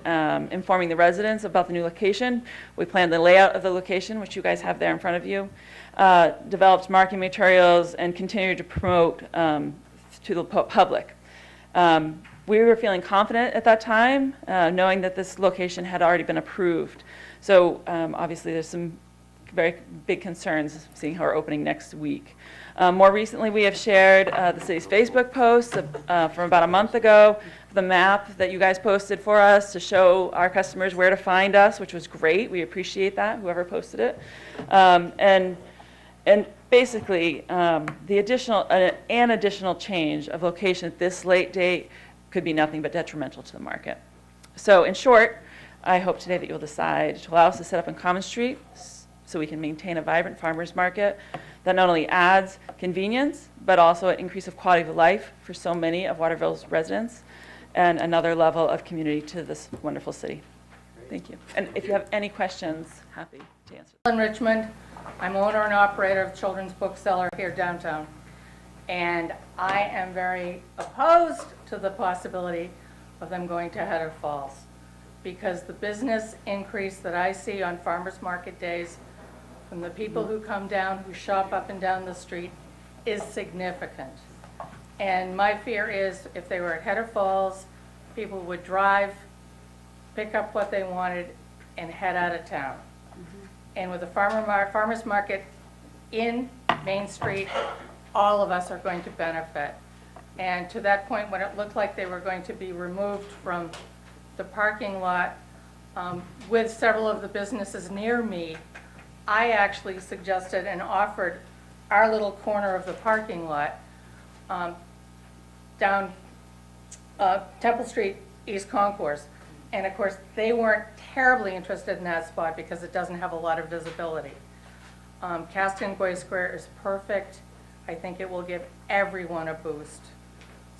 informing the residents about the new location. We planned the layout of the location, which you guys have there in front of you, developed marketing materials, and continued to promote to the public. We were feeling confident at that time, knowing that this location had already been approved. So obviously there's some very big concerns seeing how we're opening next week. More recently, we have shared the city's Facebook post from about a month ago, the map that you guys posted for us to show our customers where to find us, which was great. We appreciate that, whoever posted it. And basically, the additional change of location at this late date could be nothing but detrimental to the market. So in short, I hope today that you'll decide to allow us to set up on Common Street so we can maintain a vibrant farmers market that not only adds convenience, but also an increase of quality of life for so many of Waterville's residents and another level of community to this wonderful city. Thank you. And if you have any questions, happy to answer. In Richmond, I'm owner and operator of Children's Bookseller here downtown. And I am very opposed to the possibility of them going to Header Falls, because the business increase that I see on farmers market days from the people who come down, who shop up and down the street, is significant. And my fear is if they were at Header Falls, people would drive, pick up what they wanted, and head out of town. And with the farmers market in Main Street, all of us are going to benefit. And to that point, when it looked like they were going to be removed from the parking lot with several of the businesses near me, I actually suggested and offered our little corner of the parking lot down Temple Street, East Concourse. And of course, they weren't terribly interested in that spot because it doesn't have a lot of visibility. Kasangway Square is perfect. I think it will give everyone a boost.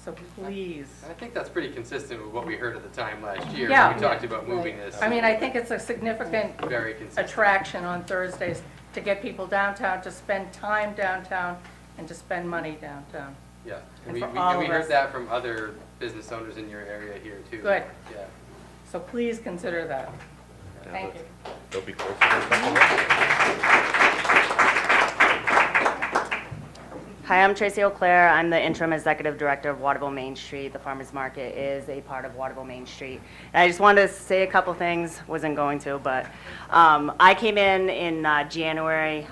So please. I think that's pretty consistent with what we heard at the time last year. Yeah. When we talked about moving this. I mean, I think it's a significant Very consistent. attraction on Thursdays to get people downtown, to spend time downtown, and to spend money downtown. Yeah, And and for we all of heard us. that from other business owners in your area here too. Good. Yeah. So please consider that. Thank you. They'll be close to this. Hi, I'm Tracy O'Clair. I'm the interim executive director of Waterville Main Street. The farmers market is a part of Waterville Main Street. And I just wanted to say a couple things, wasn't going to, but I came in January,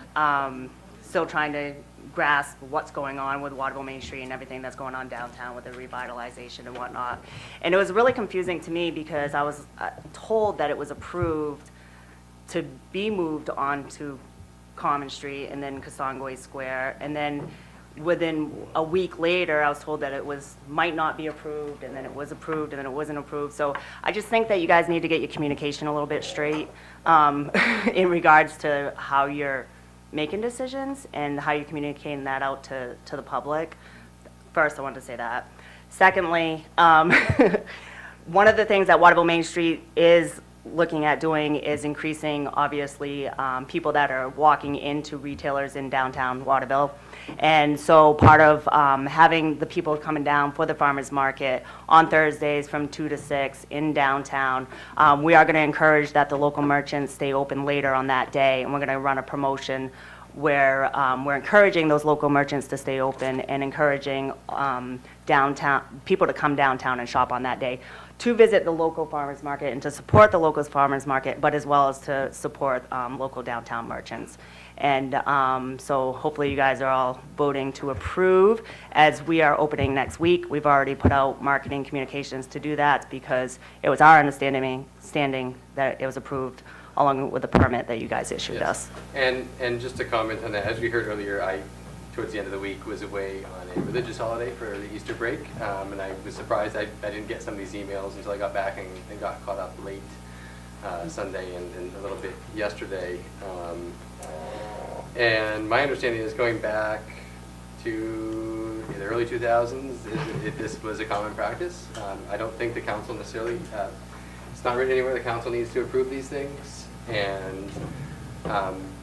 still trying to grasp what's going on with Waterville Main Street and everything that's going on downtown with the revitalization and whatnot. And it was really confusing to me because I was told that it was approved to be moved onto Common Street and then Kasangway Square, and then within a week later, I was told that it might not be approved, and then it was approved, and then it wasn't approved. So I just think that you guys need to get your communication a little bit straight in regards to how you're making decisions and how you're communicating that out to the public. First, I wanted to say that. Secondly, one of the things that Waterville Main Street is looking at doing is increasing, obviously, people that are walking into retailers in downtown Waterville. And so part of having the people coming down for the farmers market on Thursdays from 2 to 6 in downtown, we are going to encourage that the local merchants stay open later on that day, and we're going to run a promotion where we're encouraging those local merchants to stay open and encouraging downtown people to come downtown and shop on that day to visit the local farmers market and to support the local farmers market, but as well as to support local downtown merchants. And so hopefully you guys are all voting to approve as we are opening next week. We've already put out marketing communications to do that because it was our understanding that it was approved along with the permit that you guys issued us. And just to comment on that, as we heard earlier, I, towards the end of the week, was away on a religious holiday for the Easter break, and I was surprised I didn't get some of these emails until I got back and got caught up late Sunday and a little bit yesterday. And my understanding is going back to the early 2000s, if this was a common practice. I don't think the council necessarily, it's not written anywhere the council needs to approve these things. And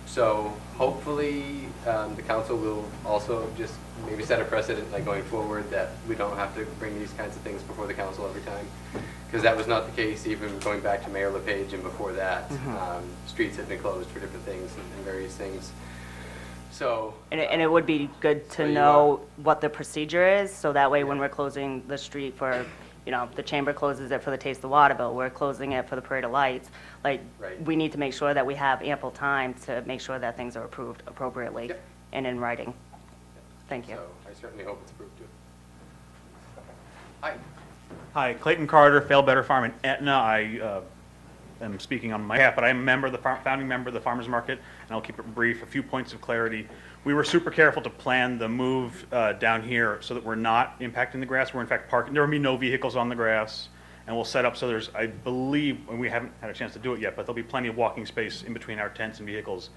so hopefully the council will also just maybe set a precedent like going forward that we don't have to bring these kinds of things before the council every time. Because that was not the case even going back to Mayor LePage and before that. Streets had been closed for different things and various things. So, and it would be good to know what the procedure is, so that way when we're closing the street for, you know, the chamber closes it for the Taste of Waterville, we're closing it for the Parade of Lights. Like, we need to make sure that we have ample time to make sure that things are approved appropriately and in writing. Thank you. So I certainly hope it's approved too. Hi. Hi, Clayton Carter, Fail Better Farm in Etna. I am speaking on my behalf, but I'm a member of the founding member of the Farmers Market, and I'll keep it brief. A few points of clarity. We were super careful to plan the move down here so that we're not impacting the grass. We're in fact parking. There will be no vehicles on the grass, and we'll set up so there's, I believe, and we haven't had a chance to do it yet, but there'll be plenty of walking space in between our tents and vehicles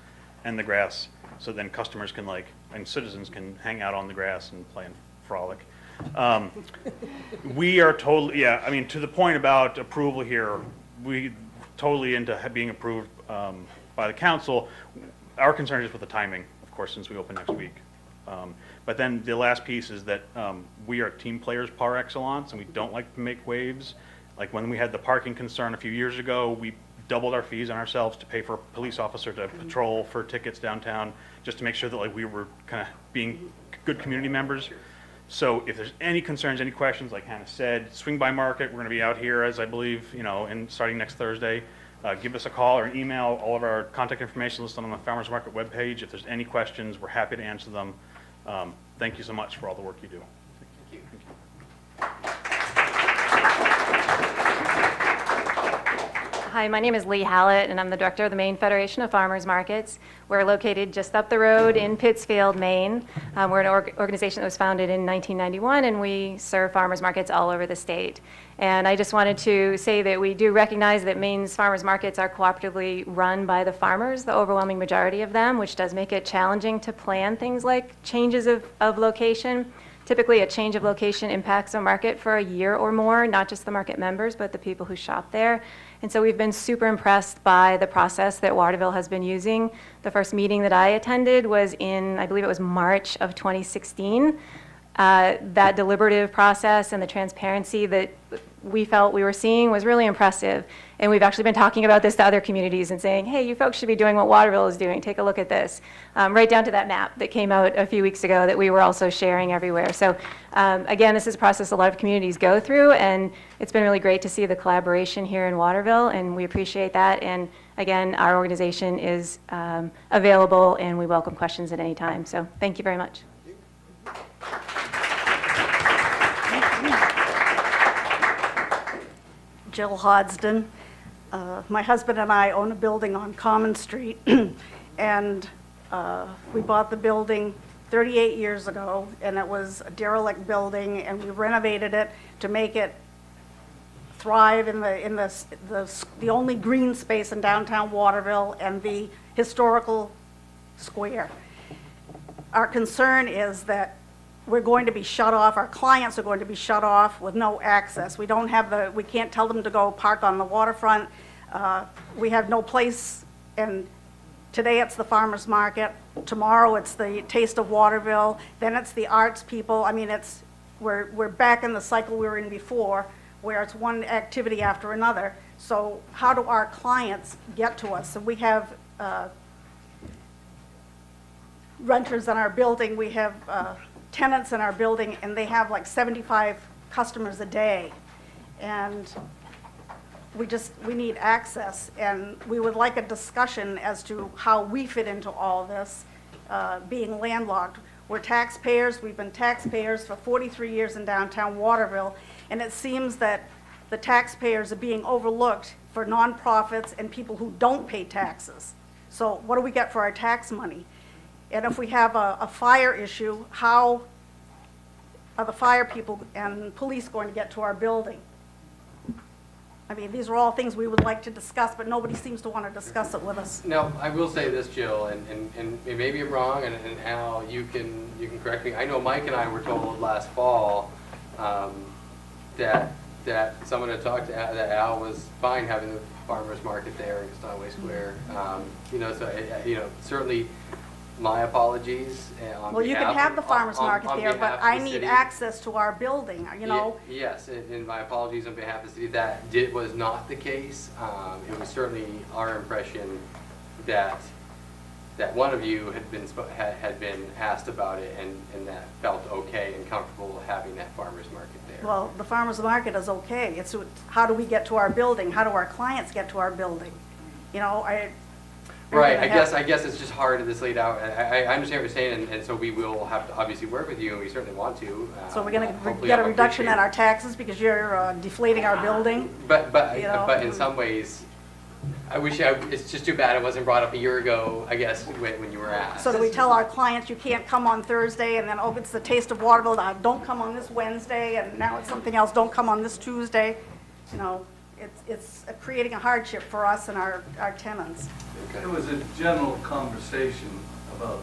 and the grass, so then customers can and citizens can hang out on the grass and play and frolic. We are totally, I mean, to the point about approval here, we totally into being approved by the council. Our concern is with the timing, of course, since we open next week. But then the last piece is that we are team players par excellence, and we don't like to make waves. Like when we had the parking concern a few years ago, we doubled our fees on ourselves to pay for a police officer to patrol for tickets downtown, just to make sure that we were kind of being good community members. So if there's any concerns, any questions, like Hannah said, swing by market. We're going to be out here, as I believe, and starting next Thursday. Give us a call or an email. All of our contact information listed on the Farmers Market webpage. If there's any questions, we're happy to answer them. Thank you so much for all the work you do. Thank you. Hi, my name is Lee Hallett, and I'm the director of the Maine Federation of Farmers Markets. We're located just up the road in Pittsfield, Maine. We're an organization that was founded in 1991, and we serve farmers markets all over the state. And I just wanted to say that we do recognize that Maine's farmers markets are cooperatively run by the farmers, the overwhelming majority of them, which does make it challenging to plan things like changes of location. Typically, a change of location impacts a market for a year or more, not just the market members, but the people who shop there. And so we've been super impressed by the process that Waterville has been using. The first meeting that I attended was in, I believe it was March of 2016. That deliberative process and the transparency that we felt we were seeing was really impressive. And we've actually been talking about this to other communities and saying, hey, you folks should be doing what Waterville is doing. Take a look at this. Right down to that map that came out a few weeks ago that we were also sharing everywhere. So again, this is a process a lot of communities go through, and it's been really great to see the collaboration here in Waterville, and we appreciate that. And again, our organization is available, and we welcome questions at any time. So thank you very much. Jill Hodsden. My husband and I own a building on Common Street, and we bought the building 38 years ago, and it was a derelict building, and we renovated it to make it thrive in the only green space in downtown Waterville and the historical square. Our concern is that we're going to be shut off, our clients are going to be shut off with no access. We can't tell them to go park on the waterfront. We have no place, and today it's the farmer's market, tomorrow it's the Taste of Waterville, then it's the arts people. I mean, we're back in the cycle we were in before, where it's one activity after another. So how do our clients get to us? So we have renters in our building, we have tenants in our building, and they have like 75 customers a day. And we need access, and we would like a discussion as to how we fit into all this, being landlocked. We're taxpayers, we've been taxpayers for 43 years in downtown Waterville, and it seems that the taxpayers are being overlooked for nonprofits and people who don't pay taxes. So what do we get for our tax money? And if we have a fire issue, how are the fire people and police going to get to our building? I mean, these are all things we would like to discuss, but nobody seems to want to discuss it with us. Now, I will say this, Jill, and maybe I'm wrong, and Al, you can correct me. I know Mike and I were told last fall that someone had talked to Al, that Al was fine having the farmer's market there in Conway Square. So certainly my apologies. Well, you can have the farmer's market there, but I need access to our building, you know? Yes, and my apologies on behalf of the city. That was not the case. It was certainly our impression that one of you had been asked about it and that felt okay and comfortable having that farmer's market there. Well, the farmer's market is okay. It's how do we get to our building? How do our clients get to our building? You know, Right, I guess it's just hard to this laid out. I understand what you're saying, and so we will have to obviously work with you, and we certainly want to. So we're going to get a reduction in our taxes because you're deflating our building? But in some ways, it's just too bad it wasn't brought up a year ago, I guess, when you were asked. So do we tell our clients you can't come on Thursday, and then, oh, it's the Taste of Waterville, don't come on this Wednesday, and now it's something else, don't come on this Tuesday? You know, it's creating a hardship for us and our tenants. There was a general conversation about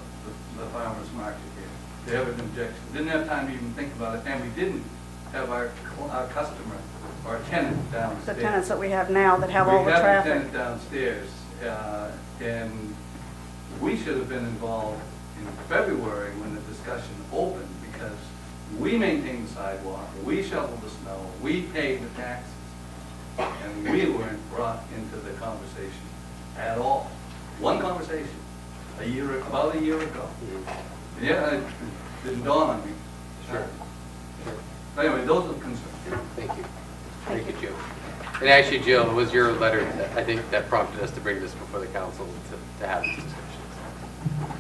the farmer's market here. They have an objection. Didn't have time to even think about it, and we didn't have our customer, our tenant downstairs. The tenants that we have now that have all the traffic. We have a tenant downstairs, and we should have been involved in February when the discussion opened, because we maintain the sidewalk, we shovel the snow, we pay the taxes, and we weren't brought into the conversation at all. One conversation, about a year ago. Yeah, it didn't dawn on me. Sure. Anyway, those are the concerns. Thank you. Thank you, Jill. And actually, Jill, it was your letter that I think that prompted us to bring this before the council to have these discussions.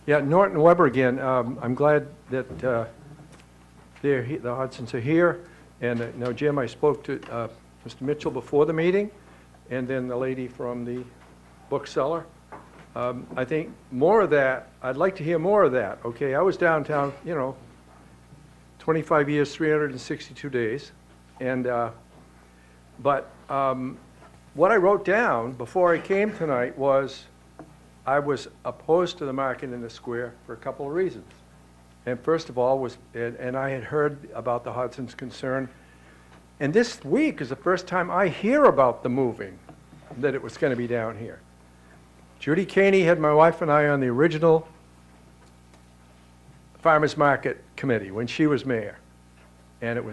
Yeah, Norton Weber again. I'm glad that the Hudsons are here. And now, Jim, I spoke to Mr. Mitchell before the meeting, and then the lady from the bookseller. I think more of that, I'd like to hear more of that, okay? I was downtown, 25 years, 362 days. And, but what I wrote down before I came tonight was I was opposed to the market in the square for a couple of reasons. And first of all and I had heard about the Hudson's concern. And this week is the first time I hear about the moving, that it was going to be down here. Judy Caney had my wife and I on the original Farmers Market Committee when she was mayor. And it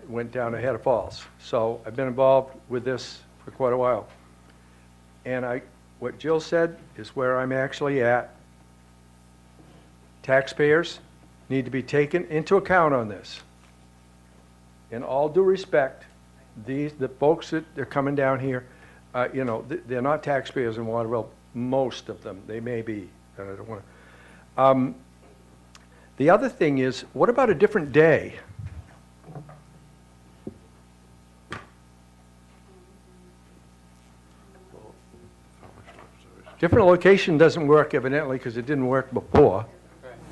went down to Header Falls. So I've been involved with this for quite a while. And what Jill said is where I'm actually at. Taxpayers need to be taken into account on this. In all due respect, the folks that are coming down here, they're not taxpayers in Waterville. Most of them, they may be. I don't want to. The other thing is, what about a different day? Different location doesn't work evidently because it didn't work before.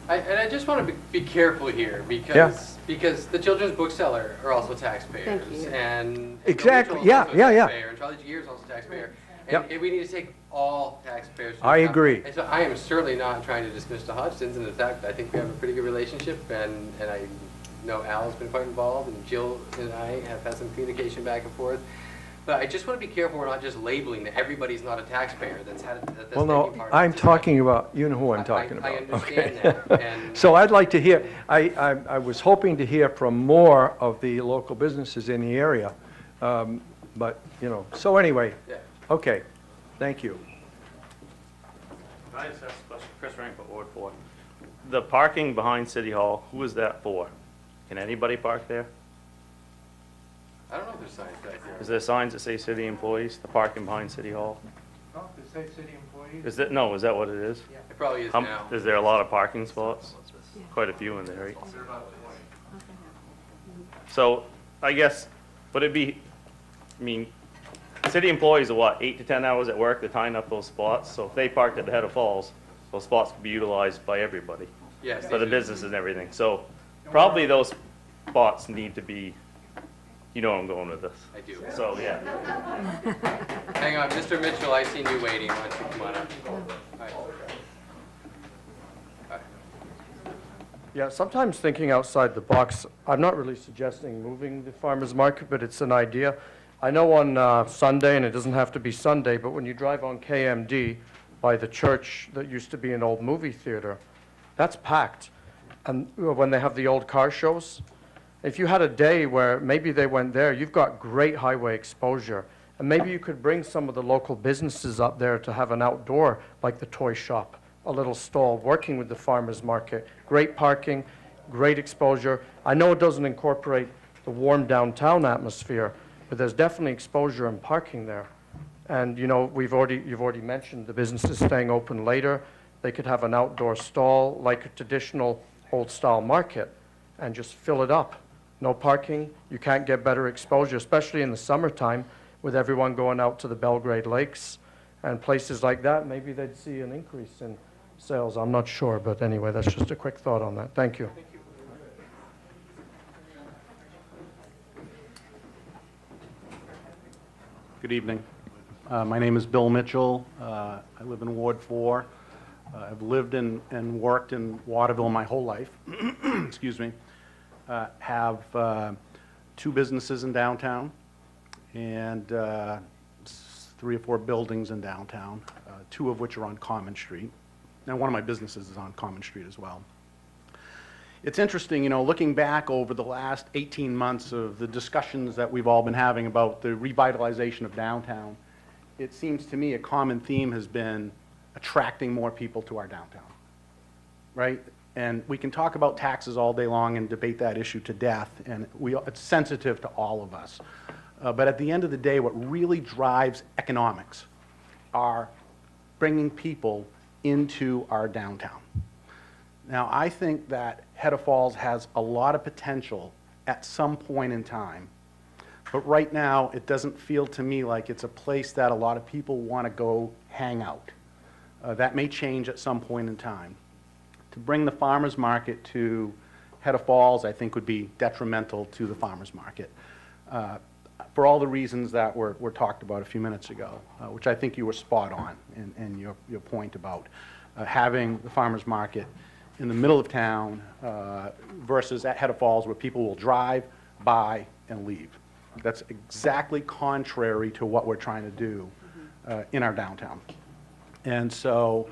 And I just want to be careful here because the children's bookseller are also taxpayers. Thank you. And Exactly. Rachel is also a Yeah. taxpayer, and Charlie Gier is also a taxpayer. And we need to take all taxpayers. I agree. And so I am certainly not trying to dismiss the Hodgsons, and in fact, I think we have a pretty good relationship, and I know Al has been quite involved, and Jill and I have had some communication back and forth. But I just want to be careful we're not just labeling that everybody's not a taxpayer that's Well, no, taking part in I'm this talking about, you know who I'm talking about. I understand okay? that, and So I'd like to hear, I was hoping to hear from more of the local businesses in the area, but, you know, so anyway, Yeah. okay, thank you. Can I just ask a question? Chris Rank for Ward 4. The parking behind City Hall, who is that for? Can anybody park there? I don't know if there's signs back there. Is there signs that say city employees, the parking behind City Hall? No, they say city employees. Is that, no, is that what it is? It probably is now. Is there a lot of parking spots? Quite a few in there, right? So, I guess, would it be, I mean, city employees are what, 8 to 10 hours at work, they're tying up those spots, so if they parked at the head of Falls, those spots could be utilized by everybody. Yes. For the businesses and everything, so probably those spots need to be, you know where I'm going with this. I do. So, yeah. Hang on, Mr. Mitchell, I seen you waiting. Why don't you come on up? All right. Yeah, sometimes thinking outside the box, I'm not really suggesting moving the farmer's market, but it's an idea. I know on Sunday, and it doesn't have to be Sunday, but when you drive on KMD by the church that used to be an old movie theater, that's packed. And when they have the old car shows, if you had a day where maybe they went there, you've got great highway exposure. And maybe you could bring some of the local businesses up there to have an outdoor, like the toy shop, a little stall, working with the farmer's market. Great parking, great exposure. I know it doesn't incorporate the warm downtown atmosphere, but there's definitely exposure and parking there. And you know, you've already mentioned the businesses staying open later. They could have an outdoor stall like a traditional old-style market and just fill it up. No parking, you can't get better exposure, especially in the summertime with everyone going out to the Belgrade Lakes and places like that. Maybe they'd see an increase in sales. I'm not sure, but anyway, that's just a quick thought on that. Thank you. Good evening. My name is Bill Mitchell. I live in Ward 4. I've lived and worked in Waterville my whole life. Excuse me. Have 2 businesses in downtown and 3 or 4 buildings in downtown, 2 of which are on Common Street. Now, one of my businesses is on Common Street as well. It's interesting, you know, looking back over the last 18 months of the discussions that we've all been having about the revitalization of downtown, it seems to me a common theme has been attracting more people to our downtown, right? And we can talk about taxes all day long and debate that issue to death, and it's sensitive to all of us. But at the end of the day, what really drives economics are bringing people into our downtown. Now, I think that Head of Falls has a lot of potential at some point in time, but right now, it doesn't feel to me like it's a place that a lot of people want to go hang out. That may change at some point in time. To bring the farmer's market to Head of Falls, I think would be detrimental to the farmer's market. For all the reasons that were talked about a few minutes ago, which I think you were spot on in your point about having the farmer's market in the middle of town versus at Head of Falls where people will drive, buy, and leave. That's exactly contrary to what we're trying to do in our downtown. And so,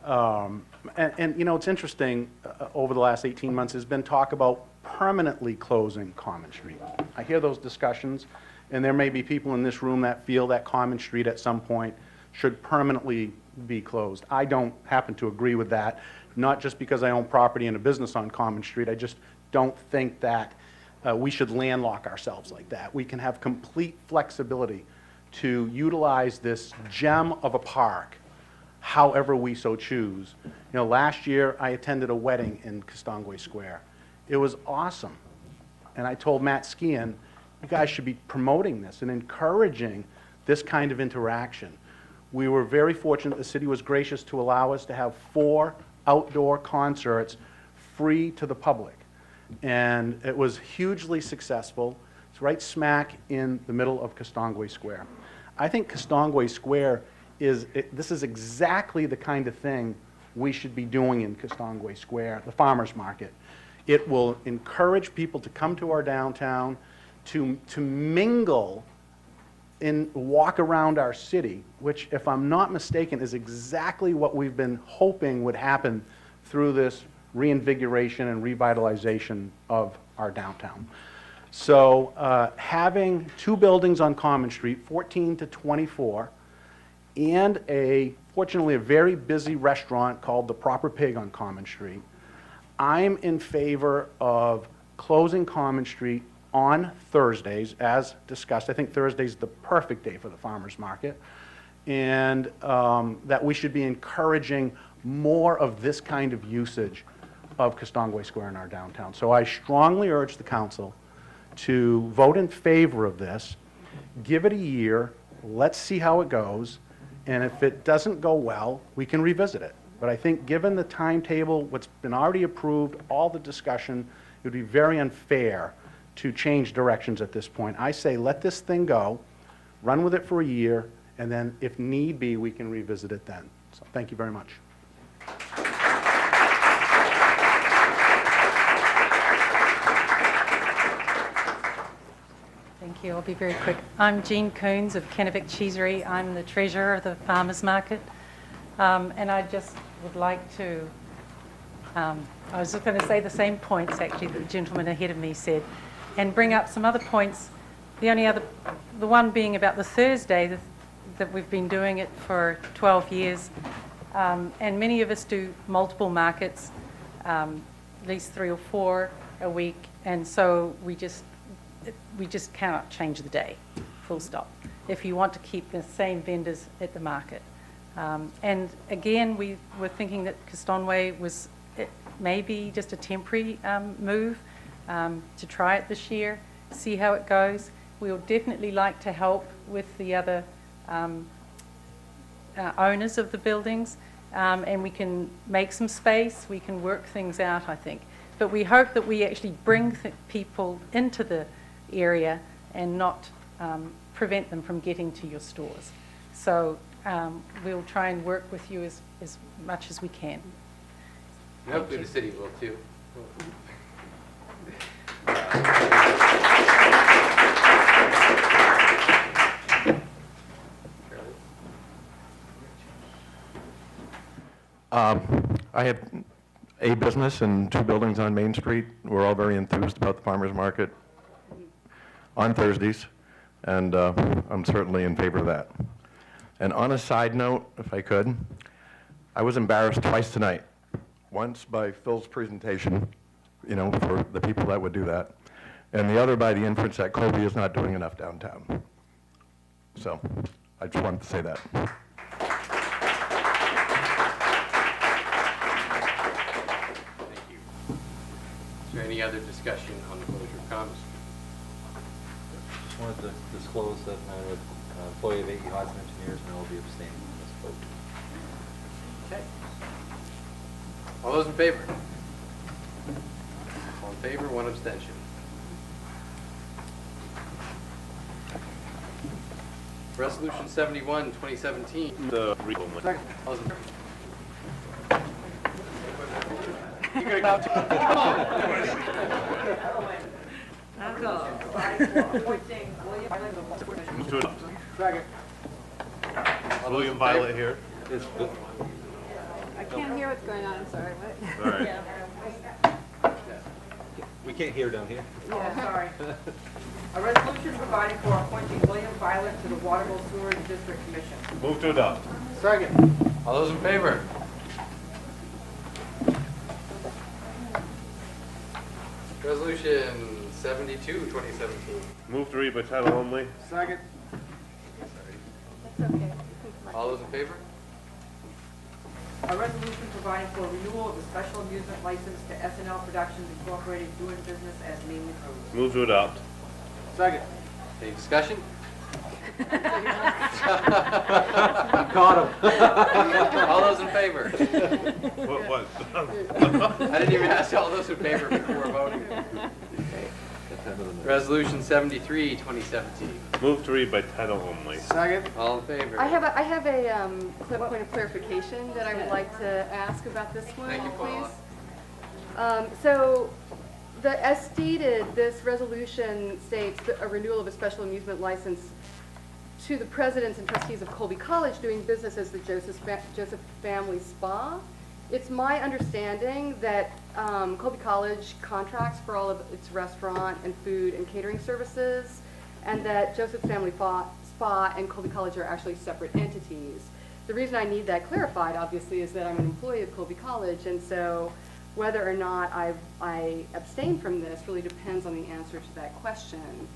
and you know, it's interesting, over the last 18 months, there's been talk about permanently closing Common Street. I hear those discussions, and there may be people in this room that feel that Common Street at some point should permanently be closed. I don't happen to agree with that, not just because I own property and a business on Common Street. I just don't think that we should landlock ourselves like that. We can have complete flexibility to utilize this gem of a park however we so choose. You know, last year I attended a wedding in Castongway Square. It was awesome. And I told Matt Skian, you guys should be promoting this and encouraging this kind of interaction. We were very fortunate the city was gracious to allow us to have 4 outdoor concerts free to the public. And it was hugely successful. It's right smack in the middle of Castongway Square. I think Castongway Square this is exactly the kind of thing we should be doing in Castongway Square, the farmer's market. It will encourage people to come to our downtown, to mingle walk around our city, which, if I'm not mistaken, is exactly what we've been hoping would happen through this reinvigoration and revitalization of our downtown. So having 2 buildings on Common Street, 14 to 24, and fortunately, a very busy restaurant called The Proper Pig on Common Street, I'm in favor of closing Common Street on Thursdays, as discussed. I think Thursday's the perfect day for the farmers market, and that we should be encouraging more of this kind of usage of Castongway Square in our downtown. So I strongly urge the council to vote in favor of this, give it a year, let's see how it goes, and if it doesn't go well, we can revisit it. But I think given the timetable, what's been already approved, all the discussion, it would be very unfair to change directions at this point. I say let this thing go, run with it for a year, and then if need be, we can revisit it then. So thank you very much. Thank you. I'll be very quick. I'm Jean Coons of Kennebec Cheesery. I'm the treasurer of the farmers market. And I just would like to, I was just going to say the same points actually that the gentleman ahead of me said, and bring up some other points. The one being about the Thursday, that we've been doing it for 12 years. And many of us do multiple markets, at least 3 or 4 a week. And so we just cannot change the day, full stop, if you want to keep the same vendors at the market. And again, we were thinking that Castongway was maybe just a temporary move to try it this year, see how it goes. We would definitely like to help with the other owners of the buildings, and we can make some space, we can work things out, I think. But we hope that we actually bring people into the area and not prevent them from getting to your stores. So we'll try and work with you as much as we can. And hopefully the city will too. I have a business and 2 buildings on Main Street. We're all very enthused about the farmers market on Thursdays, and I'm certainly in favor of that. And on a side note, if I could, I was embarrassed twice tonight. Once by Phil's presentation, for the people that would do that, and the other by the inference that Kobe is not doing enough downtown. So I just wanted to say that. Is there any other discussion on the closure of Common Street? Just wanted to disclose that I'm an employee of A.E. Hodson Engineers, and I will be abstaining from this vote. Okay. All those in favor? All in favor, 1 abstention. Resolution 71, 2017. The real one. Second. All those in favor? Move to adopt. Second. William Violet here. I can't hear what's going on, I'm sorry. What? All right. We can't hear down here. Oh, sorry. A resolution providing for appointing William Violet to the Waterville Sewerage District Commission. Move to adopt. Second. All those in favor? Resolution 72, 2017. Move to read by title only. Second. That's okay. All those in favor? A resolution providing for renewal of the special amusement license to SNL Productions Incorporated doing business as Mainly Cruise. Move to adopt. Second. Any discussion? Caught him. All those in favor? What? I didn't even ask all those in favor before voting. Resolution 73, 2017. Move to read by title only. Second. All in favor? I have a point of clarification that I would like to ask about this one, Thank you, Paula. please. So, as stated, this resolution states that a renewal of a special amusement license to the presidents and trustees of Colby College doing business as the Joseph Family Spa. It's my understanding that Colby College contracts for all of its restaurant and food and catering services, and that Joseph Family Spa and Colby College are actually separate entities. The reason I need that clarified, obviously, is that I'm an employee of Colby College, and so whether or not I abstain from this really depends on the answer to that question.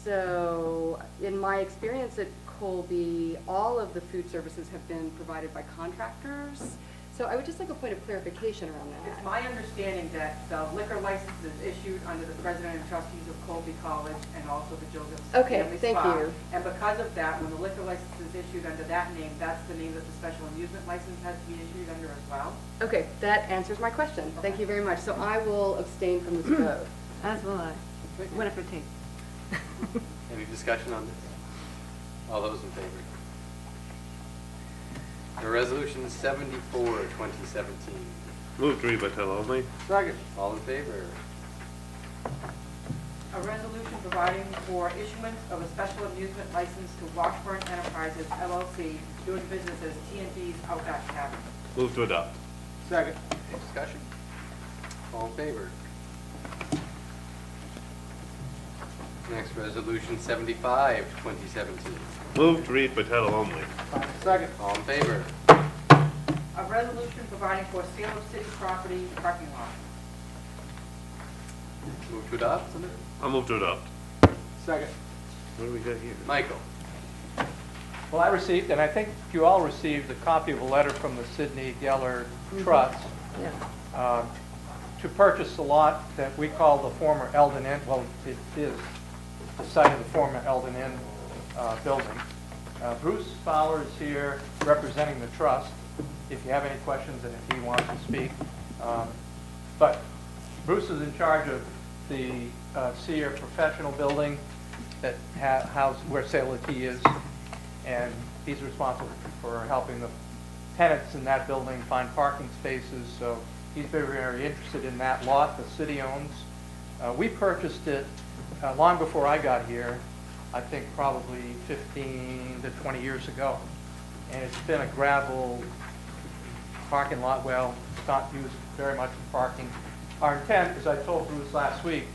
So in my experience at Colby, all of the food services have been provided by contractors. So I would just like a point of clarification around that. It's my understanding that the liquor license is issued under the president and trustees of Colby College and also the Joseph Okay, Family thank Spa. you. And because of that, when the liquor license is issued under that name, that's the name that the special amusement license has to be issued under as well. Okay, that answers my question. Thank you very much. So I will abstain from this vote. As will I. Whatever it takes. Any discussion on this? All those in favor? The resolution 74, 2017. Move to read by title only. Second. All in favor? A resolution providing for issuance of a special amusement license to Washburn Enterprises LLC doing business as T&D's Outback Tavern. Move to adopt. Second. Any discussion? All in favor? Next, resolution 75, 2017. Move to read by title only. Second. All in favor? A resolution providing for sale of city property parking lot. Move to adopt? I'll move to adopt. Second. What do we got here? Michael? Well, I received, and I think you all received, a copy of a letter from the Sidney Geller Trust to purchase a lot that we call the former Eldon Inn. Well, it is the site of the former Eldon Inn building. Bruce Fowler is here representing the trust, if you have any questions and if he wants to speak. But Bruce is in charge of the Sear Professional Building that house where Sailor T is, and he's responsible for helping the tenants in that building find parking spaces. So he's very, very interested in that lot the city owns. We purchased it long before I got here, I think probably 15 to 20 years ago. And it's been a gravel parking lot. Well, it's not used very much for parking. Our intent, as I told Bruce last week,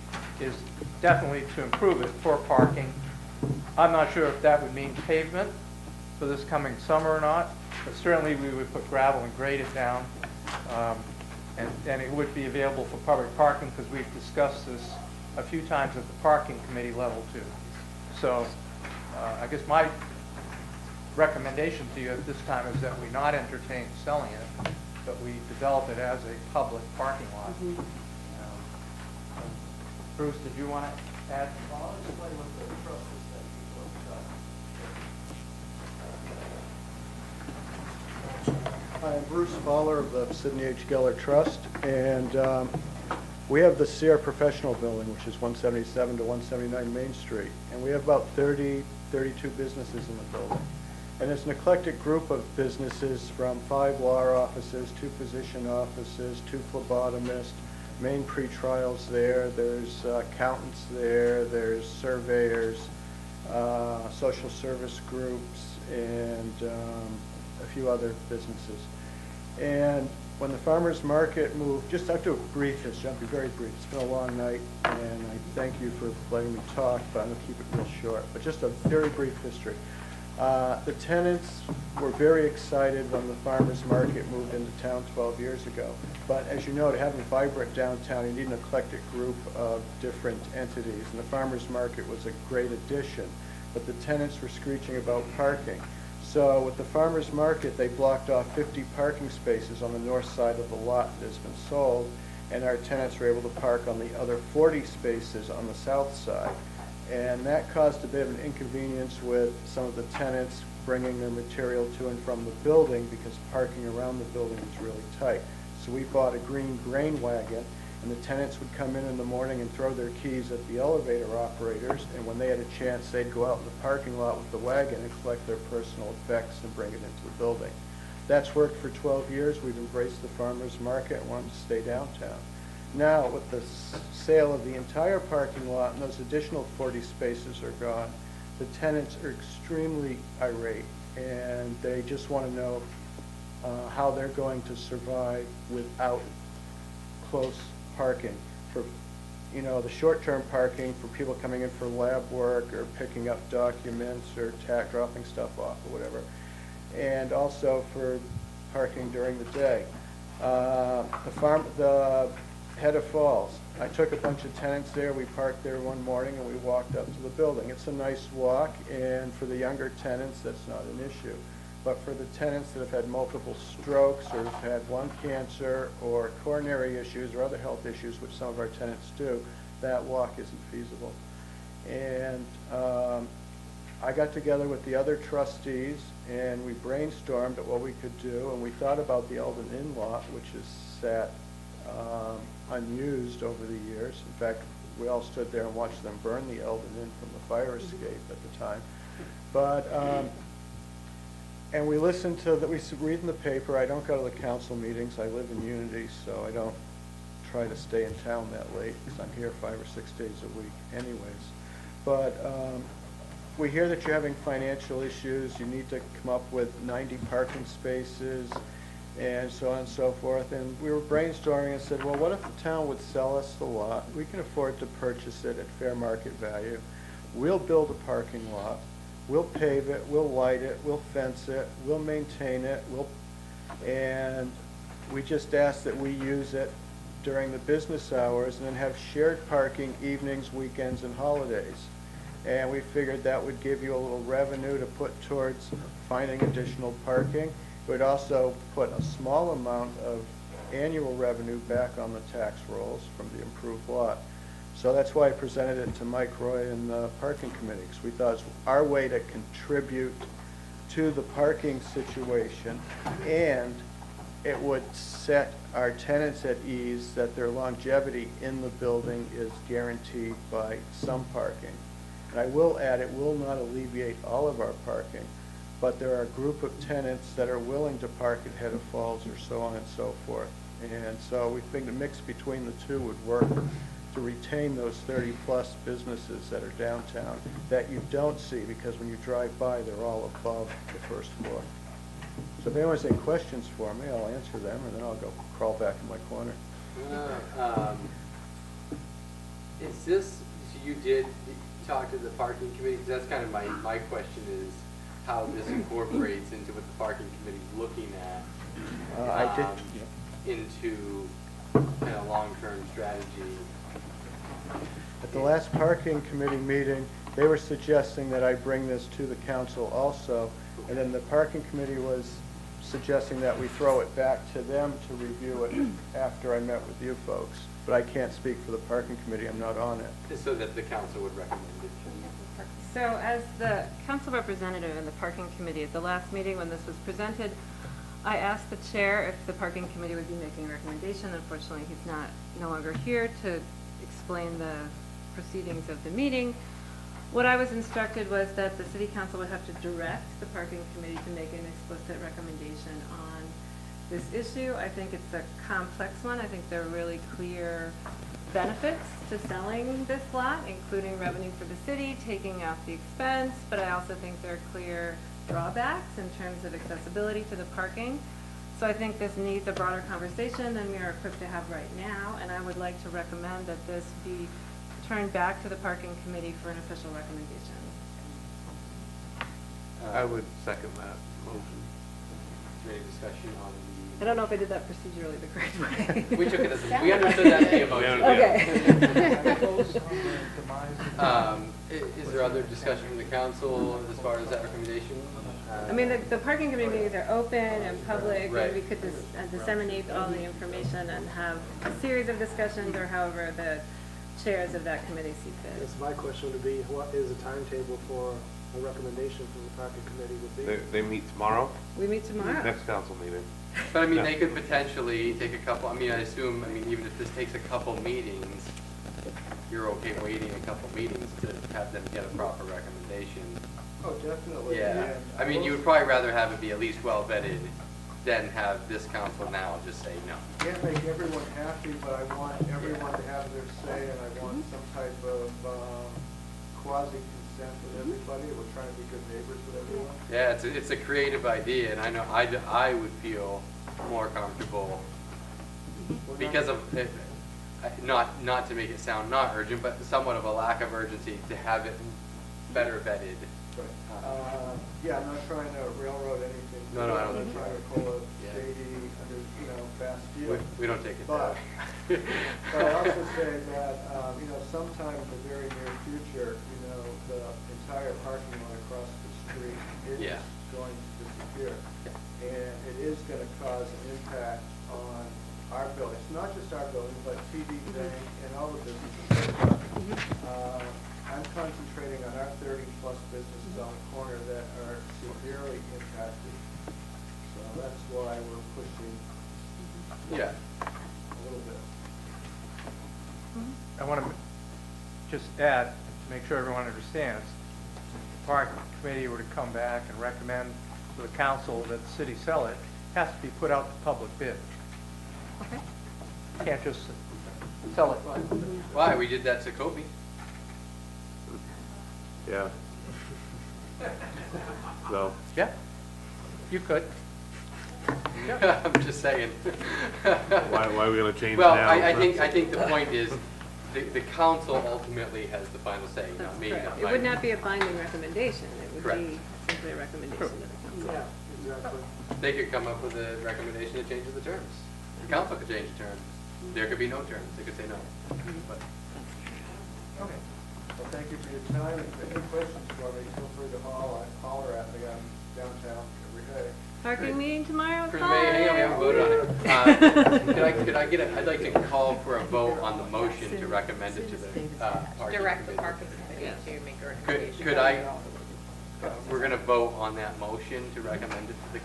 is definitely to improve it for parking. I'm not sure if that would mean pavement for this coming summer or not, but certainly we would put gravel and grade it down. And it would be available for public parking because we've discussed this a few times at the parking committee level too. So I guess my recommendation to you at this time is that we not entertain selling it, but we develop it as a public parking lot. Bruce, did you want to add? Well, I'll explain what the trust is that Hi, I'm Bruce Fowler of the Sidney H. Geller Trust, and we have the Sear Professional Building, which is 177 to 179 Main Street, and we have about 32 businesses in the building. And it's an eclectic group of businesses from 5 law offices, 2 physician offices, 2 phlebotomists, main pretrials there, there's accountants there, there's surveyors, social service groups, and a few other businesses. And when the farmers market moved, just I'll do a brief history, I'll be very brief. It's been a long night, and I thank you for letting me talk, but I'm going to keep it real short. But just a very brief history. The tenants were very excited when the farmers market moved into town 12 years ago. But as you know, to have a vibrant downtown, you need an eclectic group of different entities. And the farmers market was a great addition. But the tenants were screeching about parking. So with the farmers market, they blocked off 50 parking spaces on the north side of the lot that has been sold. And our tenants were able to park on the other 40 spaces on the south side. And that caused a bit of an inconvenience with some of the tenants bringing their material to and from the building because parking around the building was really tight. So we bought a green grain wagon, and the tenants would come in the morning and throw their keys at the elevator operators, and when they had a chance, they'd go out in the parking lot with the wagon and collect their personal effects and bring it into the building. That's worked for 12 years. We've embraced the farmers market and wanted to stay downtown. Now, with the sale of the entire parking lot and those additional 40 spaces are gone, the tenants are extremely irate, and they just want to know how they're going to survive without close parking. For, you know, the short-term parking for people coming in for lab work or picking up documents or dropping stuff off or whatever, and also for parking during the day. The head of Falls, I took a bunch of tenants there. We parked there one morning and we walked up to the building. It's a nice walk, and for the younger tenants, that's not an issue. But for the tenants that have had multiple strokes or have had lung cancer or coronary issues or other health issues, which some of our tenants do, that walk isn't feasible. And I got together with the other trustees and we brainstormed at what we could do, and we thought about the Eldon Inn lot, which has sat unused over the years. In fact, we all stood there and watched them burn the Eldon Inn from the fire escape at the time. But and we listened to that. We read in the paper. I don't go to the council meetings. I live in Unity, so I don't try to stay in town that late because I'm here 5 or 6 days a week anyways. But we hear that you're having financial issues. You need to come up with 90 parking spaces and so on and so forth. And we were brainstorming and said, well, what if the town would sell us the lot? We can afford to purchase it at fair market value. We'll build a parking lot. We'll pave it, we'll light it, we'll fence it, we'll maintain it, and we just ask that we use it during the business hours and then have shared parking evenings, weekends, and holidays. And we figured that would give you a little revenue to put towards finding additional parking. It would also put a small amount of annual revenue back on the tax rolls from the improved lot. So that's why I presented it to Mike Roy and the parking committee, because we thought it was our way to contribute to the parking situation, and it would set our tenants at ease that their longevity in the building is guaranteed by some parking. And I will add, it will not alleviate all of our parking, but there are a group of tenants that are willing to park at Head of Falls or so on and so forth. And so we think the mix between the two would work to retain those 30-plus businesses that are downtown that you don't see, because when you drive by, they're all above the first floor. So if anyone has any questions for me, I'll answer them, and then I'll go crawl back in my corner. Is this, you did talk to the parking committee? Because that's kind of my question is how this incorporates into what the parking committee is looking at. I did. Into kind of long-term strategy. At the last parking committee meeting, they were suggesting that I bring this to the council also, and then the parking committee was suggesting that we throw it back to them to review it after I met with you folks. But I can't speak for the parking committee, I'm not on it. So that the council would recommend it. So as the council representative in the parking committee at the last meeting when this was presented, I asked the chair if the parking committee would be making a recommendation. Unfortunately, he's no longer here to explain the proceedings of the meeting. What I was instructed was that the city council would have to direct the parking committee to make an explicit recommendation on this issue. I think it's a complex one. I think there are really clear benefits to selling this lot, including revenue for the city, taking out the expense, but I also think there are clear drawbacks in terms of accessibility to the parking. So I think this needs a broader conversation than we are equipped to have right now, and I would like to recommend that this be turned back to the parking committee for an official recommendation. I would second that motion. Is there any discussion on I don't know if I did that procedurally the correct way. We took it as we understood that to be a motion. Okay. Is there other discussion from the council as far as that recommendation? I mean, the parking committee meetings are open and public, Right. and we could disseminate all the information and have a series of discussions, or however the chairs of that committee see fit. Yes, my question would be, what is the timetable for a recommendation from the parking committee would be? They meet tomorrow? We meet tomorrow. Next council meeting. But I mean, they could potentially take a couple, I mean, I assume, even if this takes a couple meetings, you're okay waiting a couple meetings to have them get a proper recommendation. Oh, definitely. Yeah. I mean, you would probably rather have it be at least well vetted than have this council now just say no. Can't make everyone happy, but I want everyone to have their say, and I want some type of quasi-consensus sense with everybody. We're trying to be good neighbors with everyone. Yeah, it's a creative idea, and I know I would feel more comfortable because of it, not to make it sound not urgent, but somewhat of a lack of urgency to have it better vetted. Yeah, I'm not trying to railroad anything. No, I don't I'm think not trying to pull a shady, fast deal. We don't take it But, down. but I also say that, sometime in the very near future, the entire parking lot across the street is going to disappear. And it is going to cause an impact on our buildings, not just our building, but TD Bank and all the businesses. I'm concentrating on our 30-plus businesses on the corner that are severely impacted. So that's why we're pushing a little bit. I want to just add, to make sure everyone understands, if the park committee were to come back and recommend to the council that the city sell it, it has to be put out to public bid. Okay. You can't just sell it. Why? We did that to Kobe. Yeah. So. Yeah, you could. I'm just saying. Why are we going to change well, now? I think the point is the council ultimately has the final say, not me. Correct. Not It my- would not be a binding recommendation. It would Correct. be simply a recommendation to the council. Yeah, exactly. They could come up with a recommendation that changes the terms. The council could change the terms. There could be no terms. They could say no. But Okay. Well, thank you for your time. If you have any questions for me, feel free to holler at me. I'm downtown every day. Parking meeting tomorrow at For the mayor, hang on, we haven't voted on it. Could I get I'd like to call for a vote on the motion to recommend it to the parking Direct the committee. parking committee to make a recommendation. Could I, we're going to vote on that motion to recommend it to the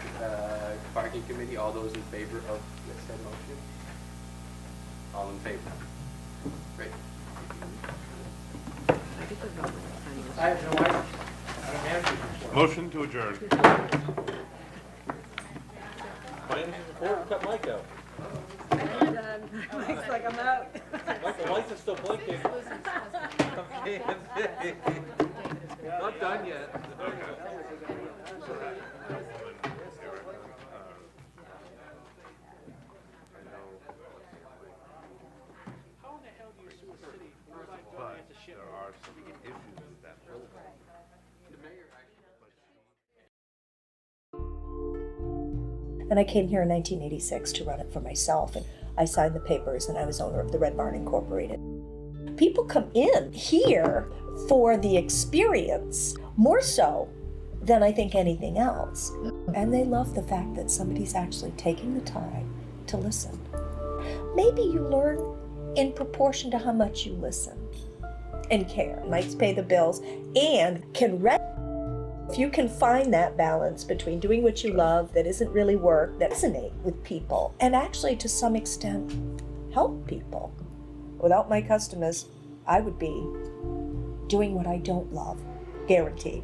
parking committee. All those in favor of said motion? All in favor? Great. I have no idea. I don't manage it before. Motion to adjourn. Cut Mike out. Mike's like, I'm out. Mike, the lights are still blinking. Not done yet. How in the hell do you sue a city for going into shit? There are some issues with that building. And I came here in 1986 to run it for myself, and I signed the papers, and I was owner of the Red Barn Incorporated. People come in here for the experience, more so than I think anything else. And they love the fact that somebody's actually taking the time to listen. Maybe you learn in proportion to how much you listen and care. Nights pay the bills and can rest. If you can find that balance between doing what you love that isn't really work, that resonate with people, and actually to some extent help people. Without my customers, I would be doing what I don't love, guaranteed.